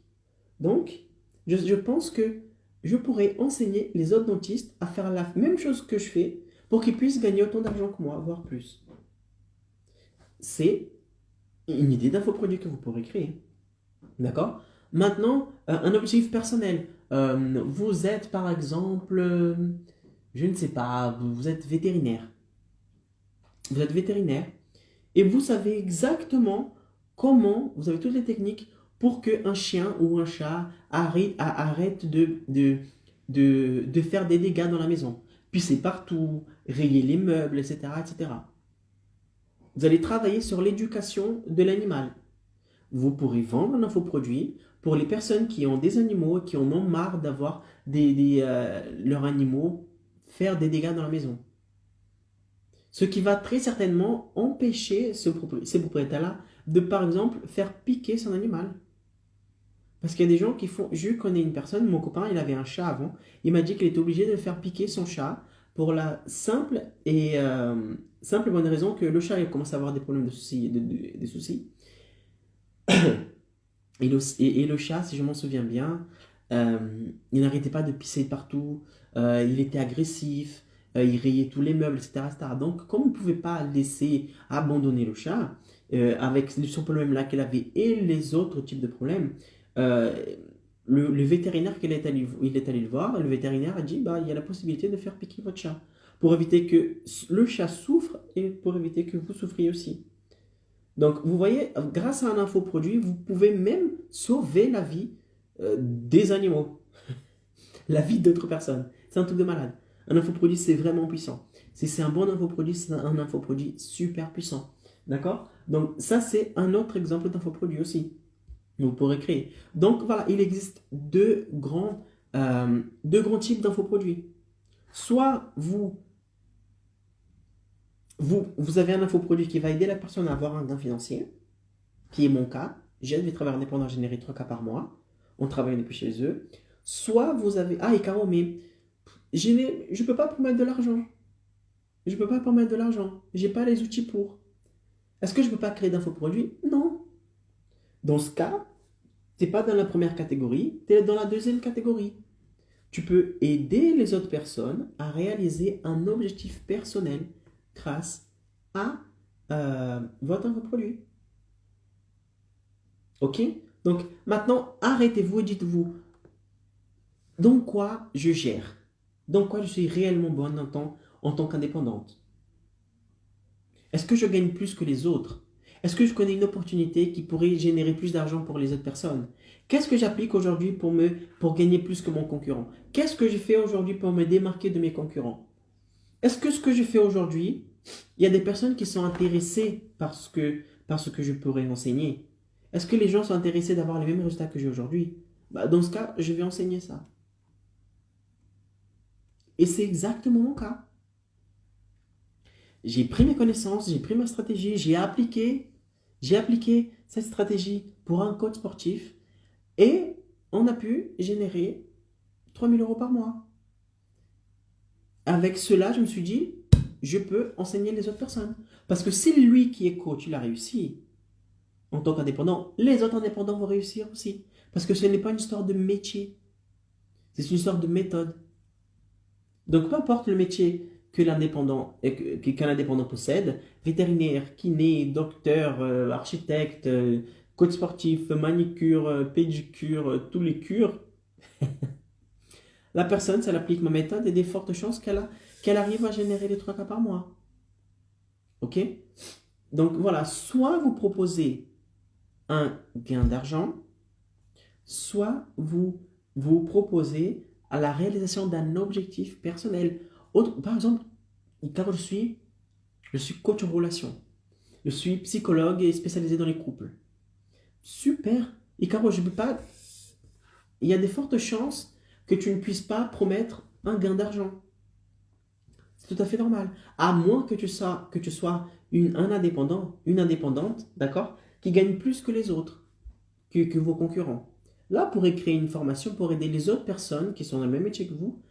Donc, je pense que je pourrais enseigner les autres dentistes à faire la même chose que je fais pour qu'ils puissent gagner autant d'argent que moi, voire plus. C'est une idée d'infoproduit que vous pourrez créer. D'accord? Maintenant, un objectif personnel. Vous êtes, par exemple, je ne sais pas, vous êtes vétérinaire. Vous êtes vétérinaire et vous savez exactement comment, vous avez toutes les techniques pour qu'un chien ou un chat arrête de faire des dégâts dans la maison. Pisser partout, rayer les meubles, etc., etc. Vous allez travailler sur l'éducation de l'animal. Vous pourrez vendre un infoproduit pour les personnes qui ont des animaux et qui en ont marre d'avoir leurs animaux faire des dégâts dans la maison. Ce qui va très certainement empêcher ces propriétaires-là de, par exemple, faire piquer son animal. Parce qu'il y a des gens qui font... Je connais une personne, mon copain, il avait un chat avant. Il m'a dit qu'il était obligé de faire piquer son chat pour la simple et bonne raison que le chat il commence à avoir des problèmes de soucis, des soucis. Et le chat, si je m'en souviens bien, il n'arrêtait pas de pisser partout, il était agressif, il rayait tous les meubles, etc., etc. Donc, comme on ne pouvait pas laisser abandonner le chat, avec ce problème-là qu'il avait et les autres types de problèmes, le vétérinaire il est allé le voir, le vétérinaire a dit, bah, il y a la possibilité de faire piquer votre chat, pour éviter que le chat souffre et pour éviter que vous souffriez aussi. Donc, vous voyez, grâce à un infoproduit, vous pouvez même sauver la vie des animaux, la vie d'autres personnes. C'est un truc de malade. Un infoproduit, c'est vraiment puissant. Si c'est un bon infoproduit, c'est un infoproduit super puissant. D'accord? Donc, ça, c'est un autre exemple d'infoproduit aussi. Vous pourrez créer. Donc, voilà, il existe deux grands types d'infoproduits. Soit vous avez un infoproduit qui va aider la personne à avoir un gain financier, qui est mon cas. J'aide les travailleurs indépendants à générer 3K par mois. On travaille depuis chez eux. Soit vous avez... Ah, et Caro, mais je ne peux pas promettre de l'argent. Je ne peux pas promettre de l'argent. Je n'ai pas les outils pour. Est-ce que je ne peux pas créer d'infoproduits? Non. Dans ce cas, tu n'es pas dans la première catégorie, tu es dans la deuxième catégorie. Tu peux aider les autres personnes à réaliser un objectif personnel grâce à votre infoproduit. Ok? Donc maintenant, arrêtez-vous et dites-vous, dans quoi je gère? Dans quoi je suis réellement bonne en tant qu'indépendante? Est-ce que je gagne plus que les autres? Est-ce que je connais une opportunité qui pourrait générer plus d'argent pour les autres personnes? Qu'est-ce que j'applique aujourd'hui pour gagner plus que mon concurrent? Qu'est-ce que je fais aujourd'hui pour me démarquer de mes concurrents? Est-ce que ce que je fais aujourd'hui, il y a des personnes qui sont intéressées par ce que je pourrais enseigner? Est-ce que les gens sont intéressés d'avoir les mêmes résultats que j'ai aujourd'hui? Bah, dans ce cas, je vais enseigner ça. Et c'est exactement mon cas. J'ai pris mes connaissances, j'ai pris ma stratégie, j'ai appliqué cette stratégie pour un coach sportif et on a pu générer 3 000 € par mois. Avec cela, je me suis dit, je peux enseigner les autres personnes. Parce que si lui qui est coach, il a réussi en tant qu'indépendant, les autres indépendants vont réussir aussi. Parce que ce n'est pas une histoire de métier, c'est une histoire de méthode. Donc peu importe le métier qu'un indépendant possède, vétérinaire, kiné, docteur, architecte, coach sportif, manicure, pédicure, tous les cures, la personne, si elle applique ma méthode, il y a des fortes chances qu'elle arrive à générer les 3K par mois. Ok? Donc voilà, soit vous proposez un gain d'argent, soit vous proposez à la réalisation d'un objectif personnel. Par exemple, car je suis coach en relation. Je suis psychologue et spécialisé dans les couples. Super. Et car je ne peux pas... Il y a de fortes chances que tu ne puisses pas promettre un gain d'argent. C'est tout à fait normal. À moins que tu sois un indépendant, une indépendante, d'accord, qui gagne plus que les autres, que vos concurrents. Là, vous pourrez créer une formation pour aider les autres personnes qui sont dans le même métier que vous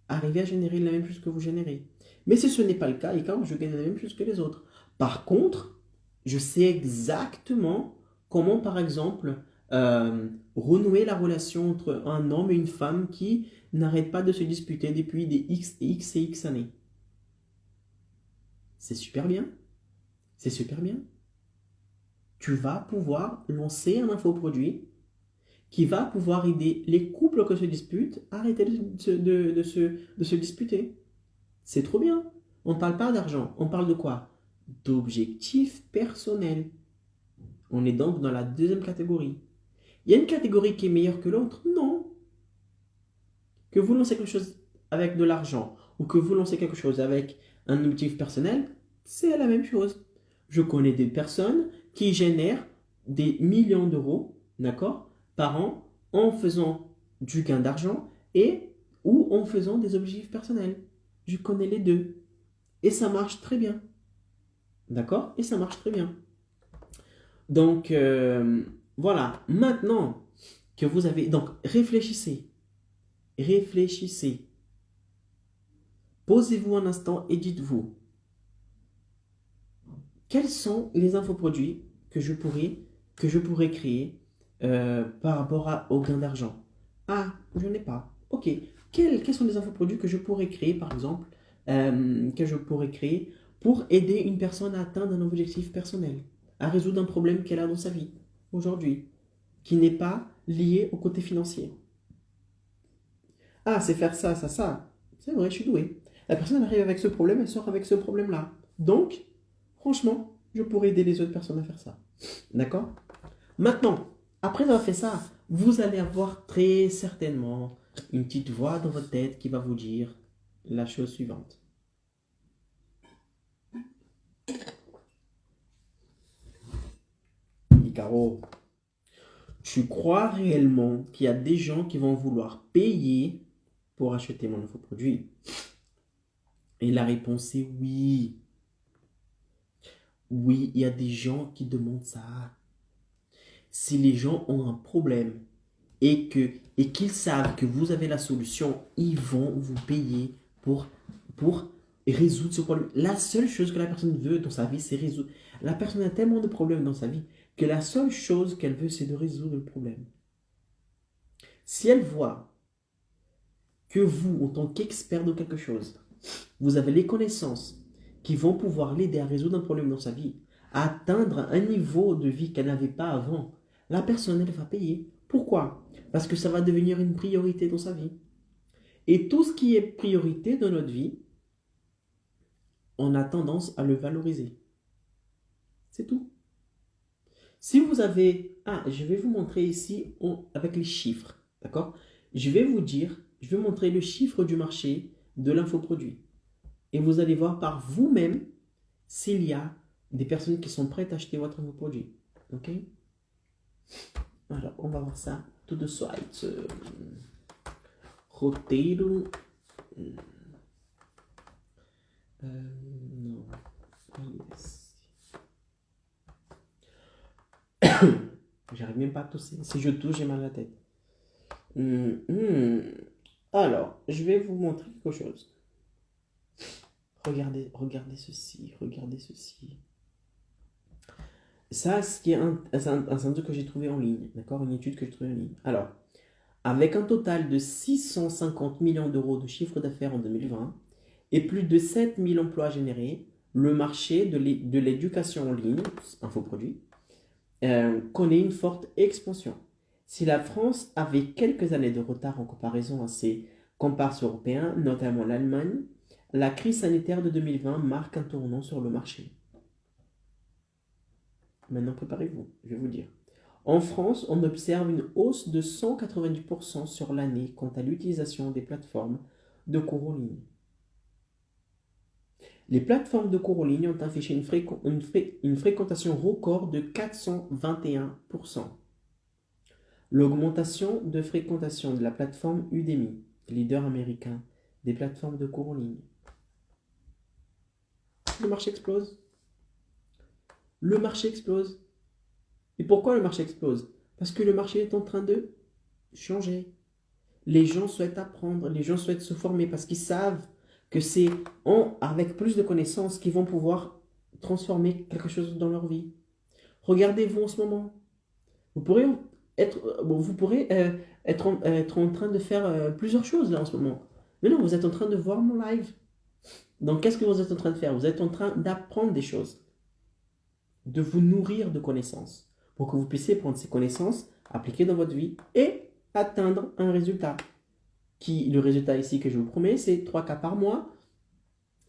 à arriver à générer la même chose que vous générez. Mais si ce n'est pas le cas, et quand je gagne la même chose que les autres. Par contre, je sais exactement comment, par exemple, renouer la relation entre un homme et une femme qui n'arrêtent pas de se disputer depuis des X et X et X années. C'est super bien. C'est super bien. Tu vas pouvoir lancer un infoproduit qui va pouvoir aider les couples qui se disputent à arrêter de se disputer. C'est trop bien. On ne parle pas d'argent. On parle de quoi? D'objectifs personnels. On est donc dans la deuxième catégorie. Il y a une catégorie qui est meilleure que l'autre? Non. Que vous lancez quelque chose avec de l'argent ou que vous lancez quelque chose avec un objectif personnel, c'est la même chose. Je connais des personnes qui génèrent des millions d'euros, d'accord, par an en faisant du gain d'argent et ou en faisant des objectifs personnels. Je connais les deux. Et ça marche très bien. D'accord? Et ça marche très bien. Donc, voilà. Maintenant que vous avez... Donc, réfléchissez. Réfléchissez. Posez-vous un instant et dites-vous, quels sont les infoproduits que je pourrais créer par rapport au gain d'argent? Ah, je n'ai pas. Ok. Quels sont les infoproduits que je pourrais créer, par exemple, que je pourrais créer pour aider une personne à atteindre un objectif personnel, à résoudre un problème qu'elle a dans sa vie aujourd'hui, qui n'est pas lié au côté financier? Ah, c'est faire ça, ça, ça. C'est vrai, je suis doué. La personne arrive avec ce problème, elle sort avec ce problème-là. Donc, franchement, je pourrais aider les autres personnes à faire ça. D'accord? Maintenant, après avoir fait ça, vous allez avoir très certainement une petite voix dans votre tête qui va vous dire la chose suivante. Icaro, tu crois réellement qu'il y a des gens qui vont vouloir payer pour acheter mon infoproduit? Et la réponse est oui. Oui, il y a des gens qui demandent ça. Si les gens ont un problème et qu'ils savent que vous avez la solution, ils vont vous payer pour résoudre ce problème. La seule chose que la personne veut dans sa vie, c'est résoudre. La personne a tellement de problèmes dans sa vie que la seule chose qu'elle veut, c'est de résoudre le problème. Si elle voit que vous, en tant qu'expert de quelque chose, vous avez les connaissances qui vont pouvoir l'aider à résoudre un problème dans sa vie, à atteindre un niveau de vie qu'elle n'avait pas avant, la personne, elle va payer. Pourquoi? Parce que ça va devenir une priorité dans sa vie. Et tout ce qui est priorité dans notre vie, on a tendance à le valoriser. C'est tout. Si vous avez... Ah, je vais vous montrer ici avec les chiffres. D'accord? Je vais montrer le chiffre du marché de l'infoproduit. Et vous allez voir par vous-même s'il y a des personnes qui sont prêtes à acheter votre infoproduit. Ok? Alors, on va voir ça tout de suite. Roteiro. Non. Yes. J'arrive même pas à tousser. Si je tousse, j'ai mal à la tête. Alors, je vais vous montrer quelque chose. Regardez ceci, regardez ceci. Ça, c'est un truc que j'ai trouvé en ligne, d'accord? Une étude que j'ai trouvée en ligne. Alors, avec un total de 650 millions d'euros de chiffre d'affaires en 2020 et plus de 7000 emplois générés, le marché de l'éducation en ligne, infoproduit, connaît une forte expansion. Si la France avait quelques années de retard en comparaison à ses comparses européens, notamment l'Allemagne, la crise sanitaire de 2020 marque un tournant sur le marché. Maintenant, préparez-vous, je vais vous dire. En France, on observe une hausse de 190% sur l'année quant à l'utilisation des plateformes de cours en ligne. Les plateformes de cours en ligne ont affiché une fréquentation record de 421%. L'augmentation de fréquentation de la plateforme Udemy, leader américain des plateformes de cours en ligne. Le marché explose. Le marché explose. Et pourquoi le marché explose? Parce que le marché est en train de changer. Les gens souhaitent apprendre, les gens souhaitent se former parce qu'ils savent que c'est avec plus de connaissances qu'ils vont pouvoir transformer quelque chose dans leur vie. Regardez-vous en ce moment. Vous pourrez être en train de faire plusieurs choses là en ce moment. Mais non, vous êtes en train de voir mon live. Donc qu'est-ce que vous êtes en train de faire? Vous êtes en train d'apprendre des choses, de vous nourrir de connaissances, pour que vous puissiez prendre ces connaissances, appliquer dans votre vie et atteindre un résultat. Le résultat ici que je vous promets, c'est 3 cas par mois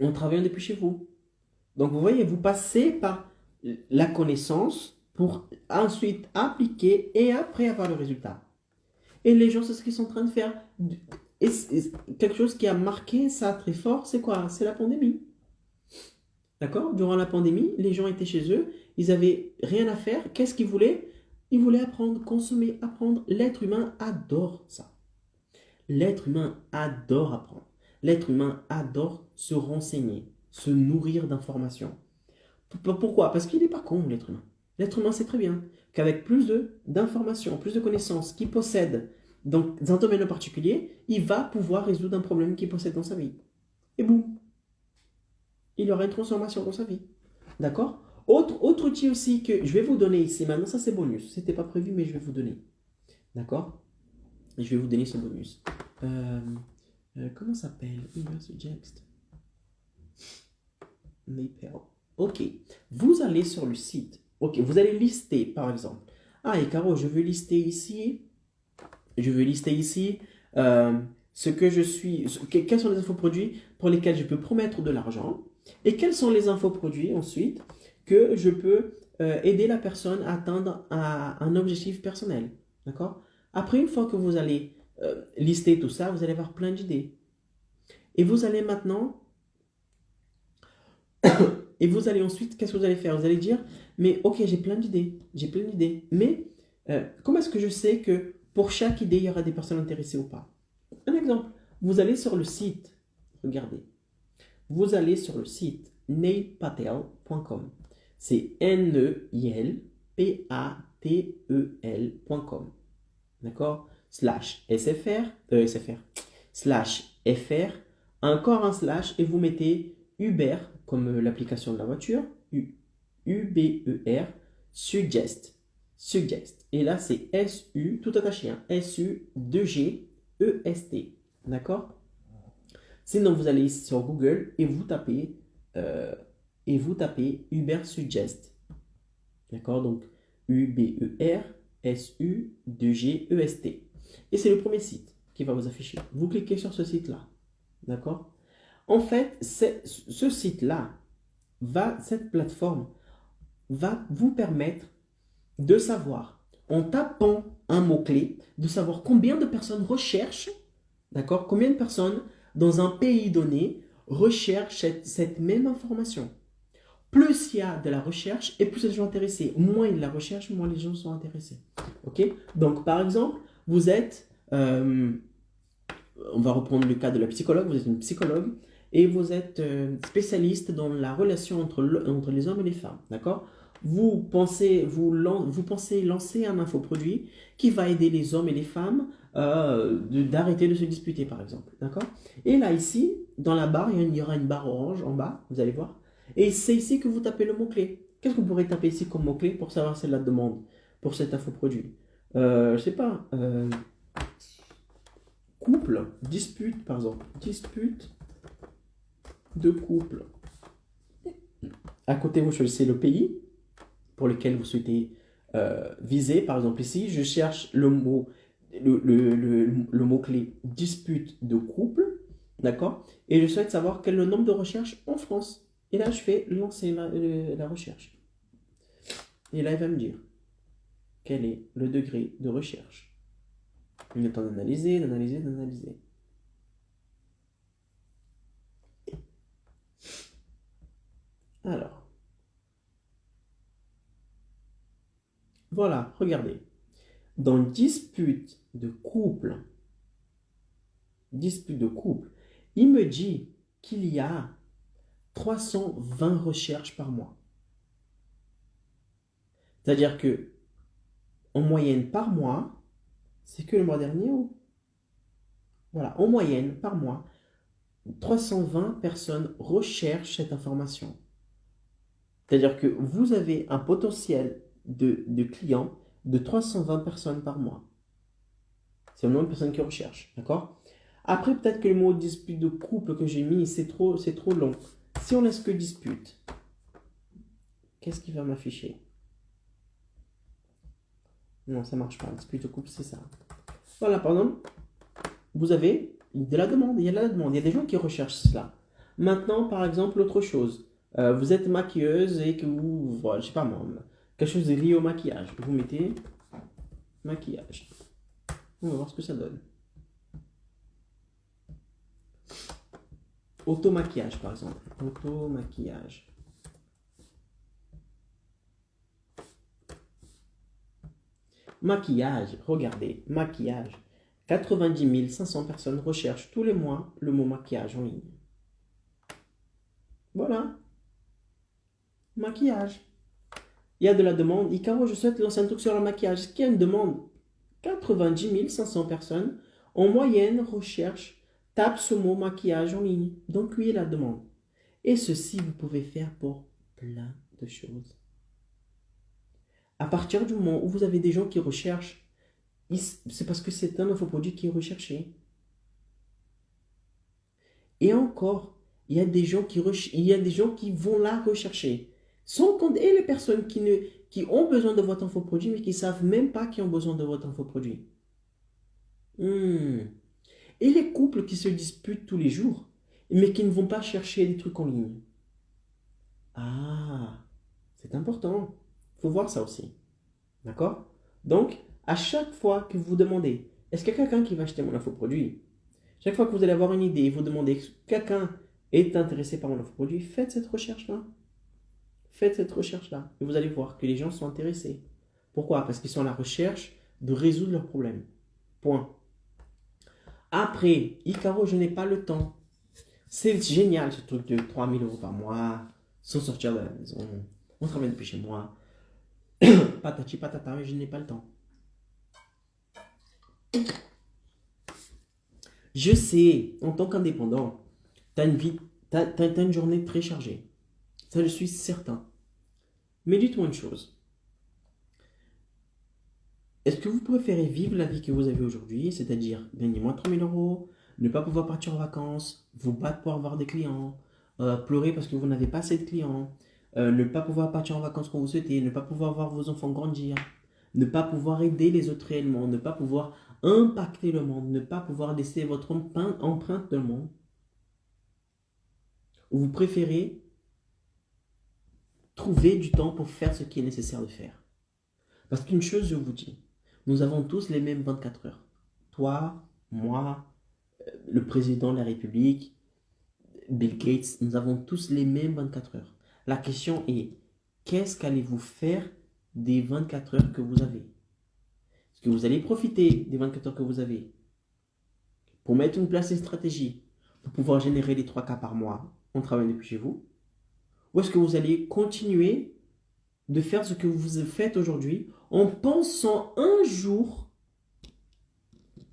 en travaillant depuis chez vous. Donc vous voyez, vous passez par la connaissance pour ensuite appliquer et après avoir le résultat. Et les gens, c'est ce qu'ils sont en train de faire. Et quelque chose qui a marqué ça très fort, c'est quoi? C'est la pandémie. D'accord? Durant la pandémie, les gens étaient chez eux, ils avaient rien à faire. Qu'est-ce qu'ils voulaient? Ils voulaient apprendre, consommer, apprendre. L'être humain adore ça. L'être humain adore apprendre. L'être humain adore se renseigner, se nourrir d'informations. Pourquoi? Parce qu'il n'est pas con, l'être humain. L'être humain sait très bien qu'avec plus d'informations, plus de connaissances qu'il possède dans un domaine particulier, il va pouvoir résoudre un problème qu'il possède dans sa vie. Et boum, il aura une transformation dans sa vie. D'accord? Autre outil aussi que je vais vous donner ici, maintenant ça c'est bonus, c'était pas prévu mais je vais vous donner. D'accord? Et je vais vous donner ce bonus. Comment ça s'appelle? Suggest. Maple. Ok. Vous allez sur le site. Ok. Vous allez lister, par exemple. Ah, et Caro, je veux lister ici. Je veux lister ici ce que je suis. Quels sont les infoproduits pour lesquels je peux promettre de l'argent. Et quels sont les infoproduits ensuite que je peux aider la personne à atteindre un objectif personnel. D'accord? Après, une fois que vous allez lister tout ça, vous allez avoir plein d'idées. Et vous allez maintenant... Et vous allez ensuite, qu'est-ce que vous allez faire? Vous allez dire, mais ok, j'ai plein d'idées. Mais comment est-ce que je sais que pour chaque idée, il y aura des personnes intéressées ou pas? Un exemple, vous allez sur le site, regardez. Vous allez sur le site neilpatel.com. C'est neilpatel.com. D'accord? /SFR, encore un slash, et vous mettez Uber, comme l'application de la voiture, UBER, suggest. Et là, c'est SU, tout attaché, hein, SU2GEST. D'accord? Sinon, vous allez sur Google et vous tapez Uber Suggest. D'accord? Donc, UBER SU2GEST. Et c'est le premier site qui va vous afficher. Vous cliquez sur ce site-là. D'accord? En fait, ce site-là, cette plateforme va vous permettre de savoir, en tapant un mot-clé, de savoir combien de personnes recherchent, d'accord? Combien de personnes dans un pays donné recherchent cette même information. Plus il y a de la recherche et plus les gens sont intéressés. Moins il y a de la recherche, moins les gens sont intéressés. Ok? Donc, par exemple, vous êtes, on va reprendre le cas de la psychologue, vous êtes une psychologue et vous êtes spécialiste dans la relation entre les hommes et les femmes. D'accord? Vous pensez lancer un infoproduit qui va aider les hommes et les femmes d'arrêter de se disputer, par exemple. D'accord? Et là, ici, dans la barre, il y aura une barre orange en bas, vous allez voir. Et c'est ici que vous tapez le mot-clé. Qu'est-ce que vous pourrez taper ici comme mot-clé pour savoir si c'est la demande pour cet infoproduit? Je sais pas. Couple, dispute, par exemple. Dispute de couple. À côté, vous choisissez le pays pour lequel vous souhaitez viser. Par exemple, ici, je cherche le mot-clé dispute de couple. D'accord? Et je souhaite savoir quel est le nombre de recherches en France. Et là, je fais lancer la recherche. Et là, il va me dire quel est le degré de recherche. Il est temps d'analyser. Alors, voilà, regardez. Dans dispute de couple, il me dit qu'il y a 320 recherches par mois. C'est-à-dire que, en moyenne par mois, c'est que le mois dernier ou... Voilà, en moyenne par mois, 320 personnes recherchent cette information. C'est-à-dire que vous avez un potentiel de clients de 320 personnes par mois. C'est le nombre de personnes qui recherchent, d'accord? Après, peut-être que le mot dispute de couple que j'ai mis, c'est trop long. Si on laisse que dispute, qu'est-ce qui va m'afficher? Non, ça ne marche pas. Dispute de couple, c'est ça. Voilà, par exemple, vous avez de la demande. Il y a de la demande. Il y a des gens qui recherchent cela. Maintenant, par exemple, autre chose. Vous êtes maquilleuse et que vous, voilà, je sais pas moi, Quelque chose de lié au maquillage. Vous mettez maquillage. On va voir ce que ça donne. Auto-maquillage, par exemple. Auto-maquillage. Maquillage, regardez, maquillage. 90 500 personnes recherchent tous les mois le mot maquillage en ligne. Voilà. Maquillage. Il y a de la demande. Icaro, je souhaite lancer un truc sur le maquillage. Est-ce qu'il y a une demande? 90 500 personnes, en moyenne, recherchent, tapent ce mot maquillage en ligne. Donc, oui, il y a la demande. Et ceci, vous pouvez faire pour plein de choses. À partir du moment où vous avez des gens qui recherchent, c'est parce que c'est un infoproduit qui est recherché. Et encore, il y a des gens qui vont la rechercher. Sans compter les personnes qui ont besoin de votre infoproduit, mais qui ne savent même pas qu'ils ont besoin de votre infoproduit. Et les couples qui se disputent tous les jours, mais qui ne vont pas chercher des trucs en ligne. Ah, c'est important. Il faut voir ça aussi. D'accord? Donc, à chaque fois que vous vous demandez, est-ce qu'il y a quelqu'un qui va acheter mon infoproduit? Chaque fois que vous allez avoir une idée et vous demandez, est-ce que quelqu'un est intéressé par mon infoproduit, faites cette recherche-là. Faites cette recherche-là. Et vous allez voir que les gens sont intéressés. Pourquoi? Parce qu'ils sont à la recherche de résoudre leurs problèmes. Point. Après, Icaro, je n'ai pas le temps. C'est génial ce truc de 3 000 € par mois, sans sortir de la maison. On travaille depuis chez moi. Patati patata, mais je n'ai pas le temps. Je sais, en tant qu'indépendant, tu as une journée très chargée. Ça, je suis certain. Mais dites-moi une chose. Est-ce que vous préférez vivre la vie que vous avez aujourd'hui, c'est-à-dire gagner moins de 3 000 €, ne pas pouvoir partir en vacances, vous battre pour avoir des clients, pleurer parce que vous n'avez pas assez de clients, ne pas pouvoir partir en vacances quand vous souhaitez, ne pas pouvoir voir vos enfants grandir, ne pas pouvoir aider les autres réellement, ne pas pouvoir impacter le monde, ne pas pouvoir laisser votre empreinte dans le monde? Ou vous préférez trouver du temps pour faire ce qui est nécessaire de faire? Parce qu'une chose, je vous dis, nous avons tous les mêmes 24 heures. Toi, moi, le président de la République, Bill Gates, nous avons tous les mêmes 24 heures. La question est, qu'est-ce qu'allez-vous faire des 24 heures que vous avez? Est-ce que vous allez profiter des 24 heures que vous avez pour mettre en place une stratégie pour pouvoir générer les 3 cas par mois en travaillant depuis chez vous? Ou est-ce que vous allez continuer de faire ce que vous faites aujourd'hui en pensant un jour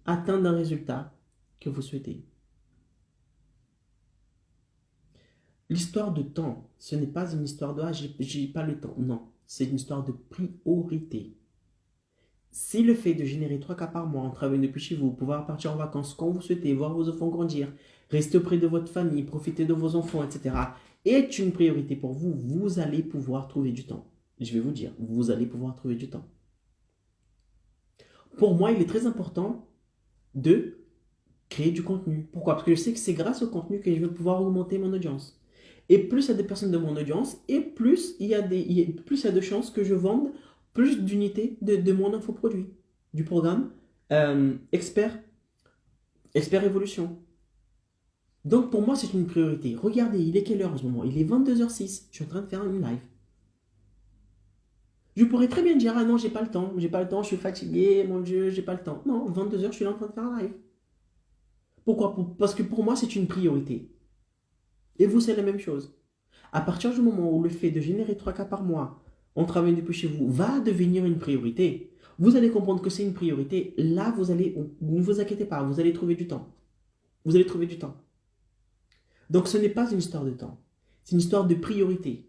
atteindre un résultat que vous souhaitez? L'histoire de temps, ce n'est pas une histoire de « ah, j'ai pas le temps ». Non, c'est une histoire de priorité. Si le fait de générer 3 cas par mois en travaillant depuis chez vous, pouvoir partir en vacances quand vous souhaitez, voir vos enfants grandir, rester auprès de votre famille, profiter de vos enfants, etc., est une priorité pour vous, vous allez pouvoir trouver du temps. Je vais vous dire, vous allez pouvoir trouver du temps. Pour moi, il est très important de créer du contenu. Pourquoi? Parce que je sais que c'est grâce au contenu que je vais pouvoir augmenter mon audience. Et plus il y a des personnes de mon audience, et plus il y a de chances que je vende plus d'unités de mon infoproduit, du programme Expert Évolution. Donc pour moi, c'est une priorité. Regardez, il est quelle heure en ce moment? Il est 22h06. Je suis en train de faire une live. Je pourrais très bien dire, ah non, j'ai pas le temps, je suis fatigué, mon Dieu, j'ai pas le temps. Non, 22h, je suis là en train de faire un live. Pourquoi? Parce que pour moi, c'est une priorité. Et vous, c'est la même chose. À partir du moment où le fait de générer 3 cas par mois en travaillant depuis chez vous va devenir une priorité, vous allez comprendre que c'est une priorité. Là, ne vous inquiétez pas, vous allez trouver du temps. Vous allez trouver du temps. Donc, ce n'est pas une histoire de temps. C'est une histoire de priorité.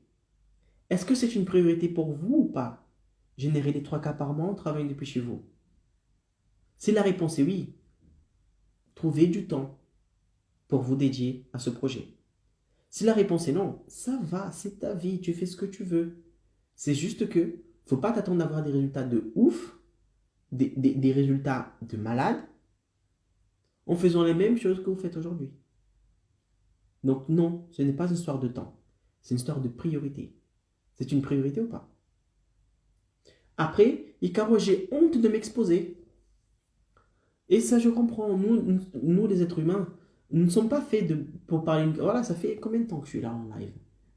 Est-ce que c'est une priorité pour vous ou pas? Générer les 3 cas par mois en travaillant depuis chez vous? Si la réponse est oui, trouvez du temps pour vous dédier à ce projet. Si la réponse est non, ça va, c'est ta vie, tu fais ce que tu veux. C'est juste que faut pas t'attendre d'avoir des résultats de ouf, des résultats de malade, en faisant les mêmes choses que vous faites aujourd'hui. Donc non, ce n'est pas une histoire de temps, c'est une histoire de priorité. C'est une priorité ou pas? Après, Icaro, j'ai honte de m'exposer. Et ça, je comprends. Nous, les êtres humains, nous ne sommes pas faits pour parler. Voilà, ça fait combien de temps que je suis là en live?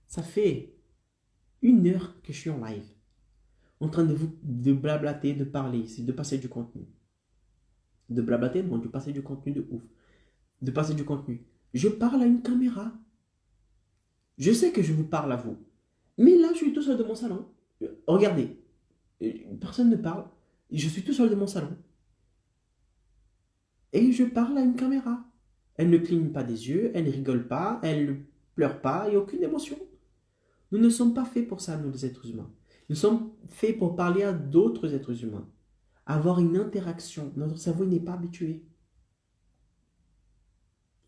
Ça fait 1 heure que je suis en live. En train de blablater, de parler ici, de passer du contenu. De blablater, non, de passer du contenu de ouf. De passer du contenu. Je parle à une caméra. Je sais que je vous parle à vous. Mais là, je suis tout seul de mon salon. Regardez. Personne ne parle. Je suis tout seul de mon salon. Et je parle à une caméra. Elle ne cligne pas des yeux, elle ne rigole pas, elle ne pleure pas, il n'y a aucune émotion. Nous ne sommes pas faits pour ça, nous les êtres humains. Nous sommes faits pour parler à d'autres êtres humains. Avoir une interaction. Notre cerveau n'est pas habitué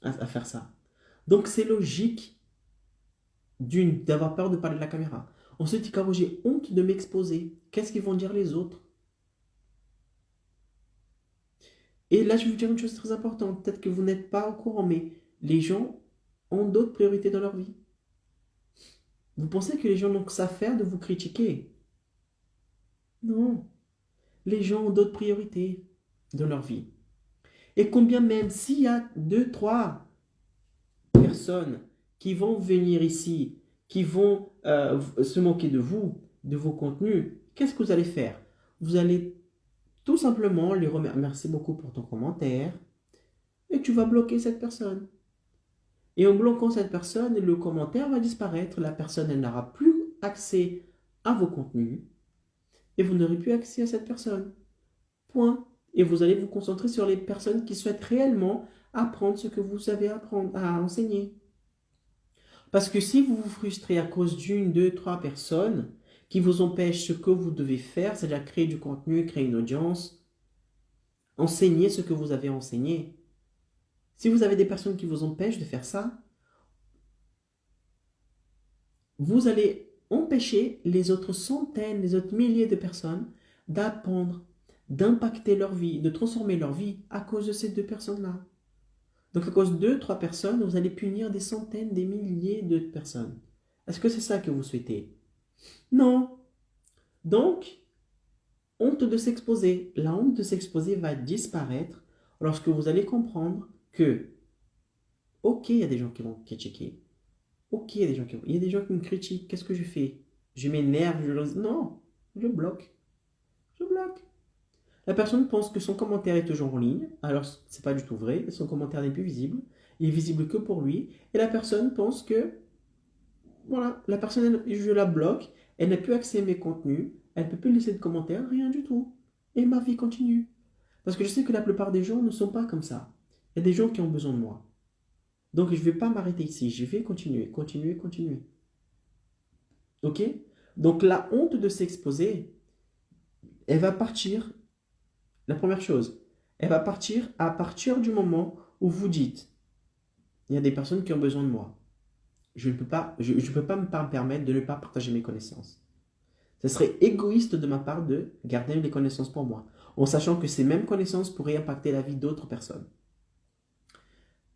à faire ça. Donc c'est logique d'avoir peur de parler de la caméra. Ensuite, quand j'ai honte de m'exposer, qu'est-ce qu'ils vont dire les autres? Et là, je vais vous dire une chose très importante. Peut-être que vous n'êtes pas au courant, mais les gens ont d'autres priorités dans leur vie. Vous pensez que les gens n'ont que ça à faire de vous critiquer? Non. Les gens ont d'autres priorités dans leur vie. Et combien même, s'il y a 2, 3 personnes qui vont venir ici, qui vont se moquer de vous, de vos contenus, qu'est-ce que vous allez faire? Vous allez tout simplement les remercier. Merci beaucoup pour ton commentaire. Et tu vas bloquer cette personne. Et en bloquant cette personne, le commentaire va disparaître. La personne, elle n'aura plus accès à vos contenus. Et vous n'aurez plus accès à cette personne. Point. Et vous allez vous concentrer sur les personnes qui souhaitent réellement apprendre ce que vous avez à enseigner. Parce que si vous vous frustrez à cause d'une, 2, 3 personnes qui vous empêchent ce que vous devez faire, c'est-à-dire créer du contenu, créer une audience, enseigner ce que vous avez enseigné. Si vous avez des personnes qui vous empêchent de faire ça, vous allez empêcher les autres centaines, les autres milliers de personnes d'apprendre, d'impacter leur vie, de transformer leur vie à cause de ces 2 personnes-là. Donc à cause de 2, 3 personnes, vous allez punir des centaines, des milliers de personnes. Est-ce que c'est ça que vous souhaitez? Non. Donc, honte de s'exposer. La honte de s'exposer va disparaître lorsque vous allez comprendre que, ok, il y a des gens qui vont critiquer. Ok, il y a des gens qui me critiquent. Qu'est-ce que je fais? Je m'énerve, non, je bloque. Je bloque. La personne pense que son commentaire est toujours en ligne, alors c'est pas du tout vrai, son commentaire n'est plus visible, il est visible que pour lui, et la personne pense que, voilà, la personne, je la bloque, elle n'a plus accès à mes contenus, elle ne peut plus laisser de commentaires, rien du tout. Et ma vie continue. Parce que je sais que la plupart des gens ne sont pas comme ça. Il y a des gens qui ont besoin de moi. Donc je ne vais pas m'arrêter ici, je vais continuer. Ok? Donc la honte de s'exposer, elle va partir. La première chose, elle va partir à partir du moment où vous dites, il y a des personnes qui ont besoin de moi. Je ne peux pas me permettre de ne pas partager mes connaissances. Ce serait égoïste de ma part de garder les connaissances pour moi, en sachant que ces mêmes connaissances pourraient impacter la vie d'autres personnes.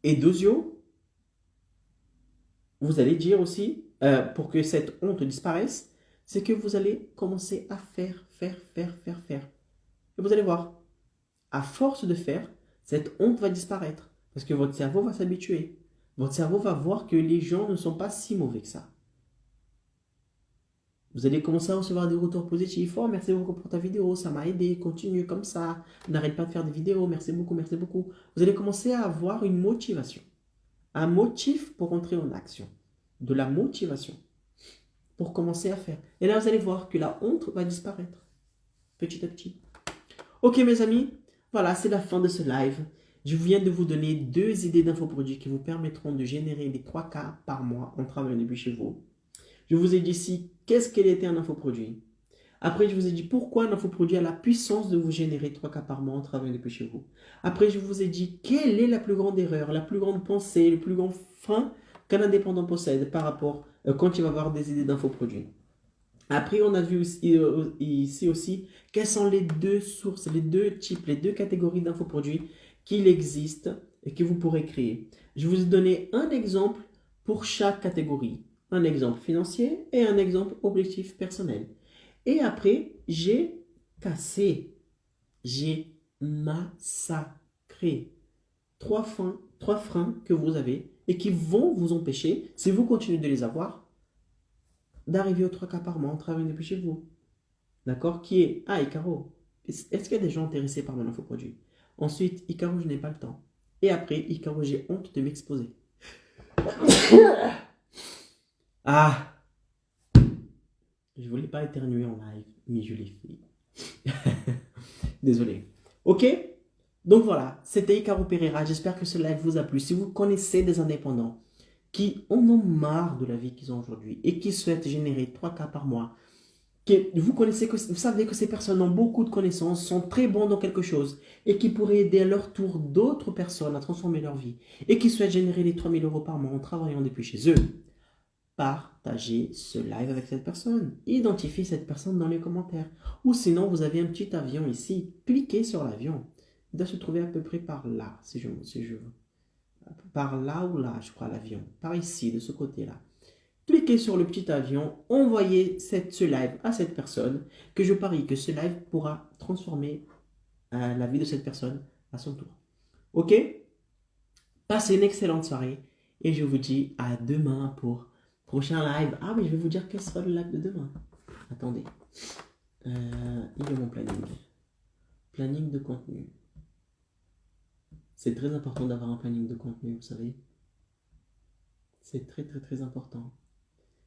Et deuxièmement, vous allez dire aussi, pour que cette honte disparaisse, c'est que vous allez commencer à faire. Et vous allez voir, à force de faire, cette honte va disparaître. Parce que votre cerveau va s'habituer. Votre cerveau va voir que les gens ne sont pas si mauvais que ça. Vous allez commencer à recevoir des retours positifs. Oh, merci beaucoup pour ta vidéo, ça m'a aidé, continue comme ça. N'arrête pas de faire des vidéos, merci beaucoup. Vous allez commencer à avoir une motivation. Un motif pour entrer en action. De la motivation. Pour commencer à faire. Et là, vous allez voir que la honte va disparaître. Petit à petit. Ok, mes amis. Voilà, c'est la fin de ce live. Je viens de vous donner 2 idées d'infoproduits qui vous permettront de générer les 3K par mois en travaillant depuis chez vous. Je vous ai dit ici, qu'est-ce qu'elle était un infoproduit. Après, je vous ai dit pourquoi un infoproduit a la puissance de vous générer 3K par mois en travaillant depuis chez vous. Après, je vous ai dit quelle est la plus grande erreur, la plus grande pensée, le plus grand frein qu'un indépendant possède par rapport quand il va avoir des idées d'infoproduits. Après, on a vu ici aussi quelles sont les 2 sources, les 2 types, les 2 catégories d'infoproduits qu'il existe et que vous pourrez créer. Je vous ai donné un exemple pour chaque catégorie. Un exemple financier et un exemple objectif personnel. Et après, j'ai cassé. J'ai massacré. Trois freins que vous avez et qui vont vous empêcher, si vous continuez de les avoir, d'arriver aux 3 cas par mois en travaillant depuis chez vous. D'accord? Qui est, ah, Icaro. Est-ce qu'il y a des gens intéressés par mon infoproduit? Ensuite, Icaro, je n'ai pas le temps. Et après, Icaro, j'ai honte de m'exposer. Ah! Je voulais pas éternuer en live, mais je l'ai fait. Désolé. Ok? Donc voilà, c'était Icaro Pereira. J'espère que ce live vous a plu. Si vous connaissez des indépendants qui en ont marre de la vie qu'ils ont aujourd'hui et qui souhaitent générer 3 cas par mois, vous savez que ces personnes ont beaucoup de connaissances, sont très bons dans quelque chose et qui pourraient aider à leur tour d'autres personnes à transformer leur vie et qui souhaitent générer les 3 000 € par mois en travaillant depuis chez eux, partagez ce live avec cette personne. Identifiez cette personne dans les commentaires. Ou sinon, vous avez un petit avion ici. Cliquez sur l'avion. Il doit se trouver à peu près par là, si je veux. Par là ou là, je crois, l'avion. Par ici, de ce côté-là. Cliquez sur le petit avion, envoyez ce live à cette personne, que je parie que ce live pourra transformer la vie de cette personne à son tour. Ok? Passez une excellente soirée et je vous dis à demain pour prochain live. Ah oui, je vais vous dire quel sera le live de demain. Attendez. Il est mon planning. Planning de contenu. C'est très important d'avoir un planning de contenu, vous savez. C'est très très très important.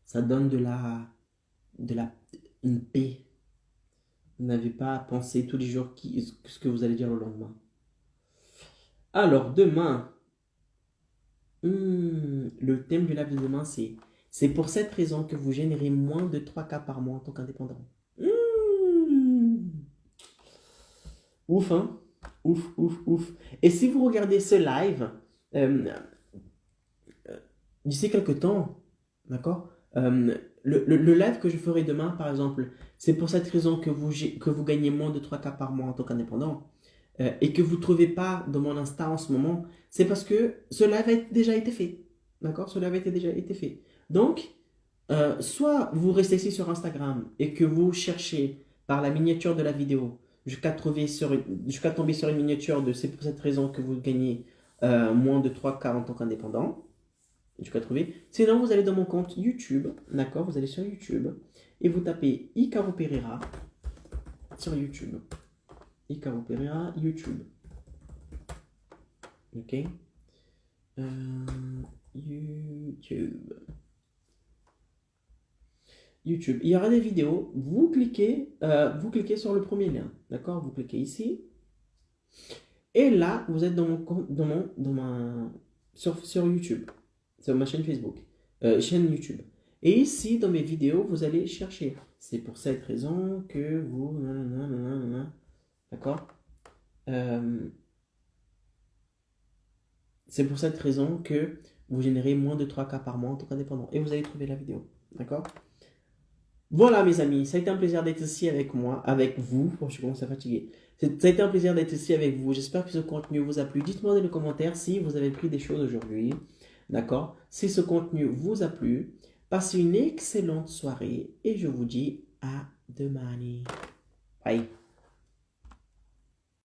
Ça donne une paix. Vous n'avez pas à penser tous les jours ce que vous allez dire le lendemain. Alors, demain, le thème du live de demain, c'est pour cette raison que vous générez moins de 3 cas par mois en tant qu'indépendant. Ouf, hein? Ouf, ouf, ouf. Et si vous regardez ce live, d'ici quelques temps, d'accord? Le live que je ferai demain, par exemple, c'est pour cette raison que vous gagnez moins de 3 cas par mois en tant qu'indépendant et que vous ne trouvez pas dans mon Insta en ce moment, c'est parce que ce live a déjà été fait. D'accord? Ce live a déjà été fait. Donc, soit vous restez ici sur Instagram et que vous cherchez par la miniature de la vidéo jusqu'à tomber sur une miniature de c'est pour cette raison que vous gagnez moins de 3 cas en tant qu'indépendant. Jusqu'à trouver. Sinon, vous allez dans mon compte YouTube, d'accord? Vous allez sur YouTube et vous tapez Icaro Pereira sur YouTube. Icaro Pereira, YouTube. Ok? YouTube. YouTube. Il y aura des vidéos. Vous cliquez sur le premier lien, d'accord? Vous cliquez ici. Et là, vous êtes sur YouTube. Sur ma chaîne Facebook, chaîne YouTube. Et ici, dans mes vidéos, vous allez chercher. C'est pour cette raison que vous... D'accord? C'est pour cette raison que vous générez moins de 3 cas par mois en tant qu'indépendant. Et vous allez trouver la vidéo. D'accord? Voilà, mes amis. Ça a été un plaisir d'être ici avec moi, avec vous. Oh, je commence à fatiguer. Ça a été un plaisir d'être ici avec vous. J'espère que ce contenu vous a plu. Dites-moi dans les commentaires si vous avez pris des choses aujourd'hui. D'accord? Si ce contenu vous a plu, passez une excellente soirée et je vous dis à demain. Bye.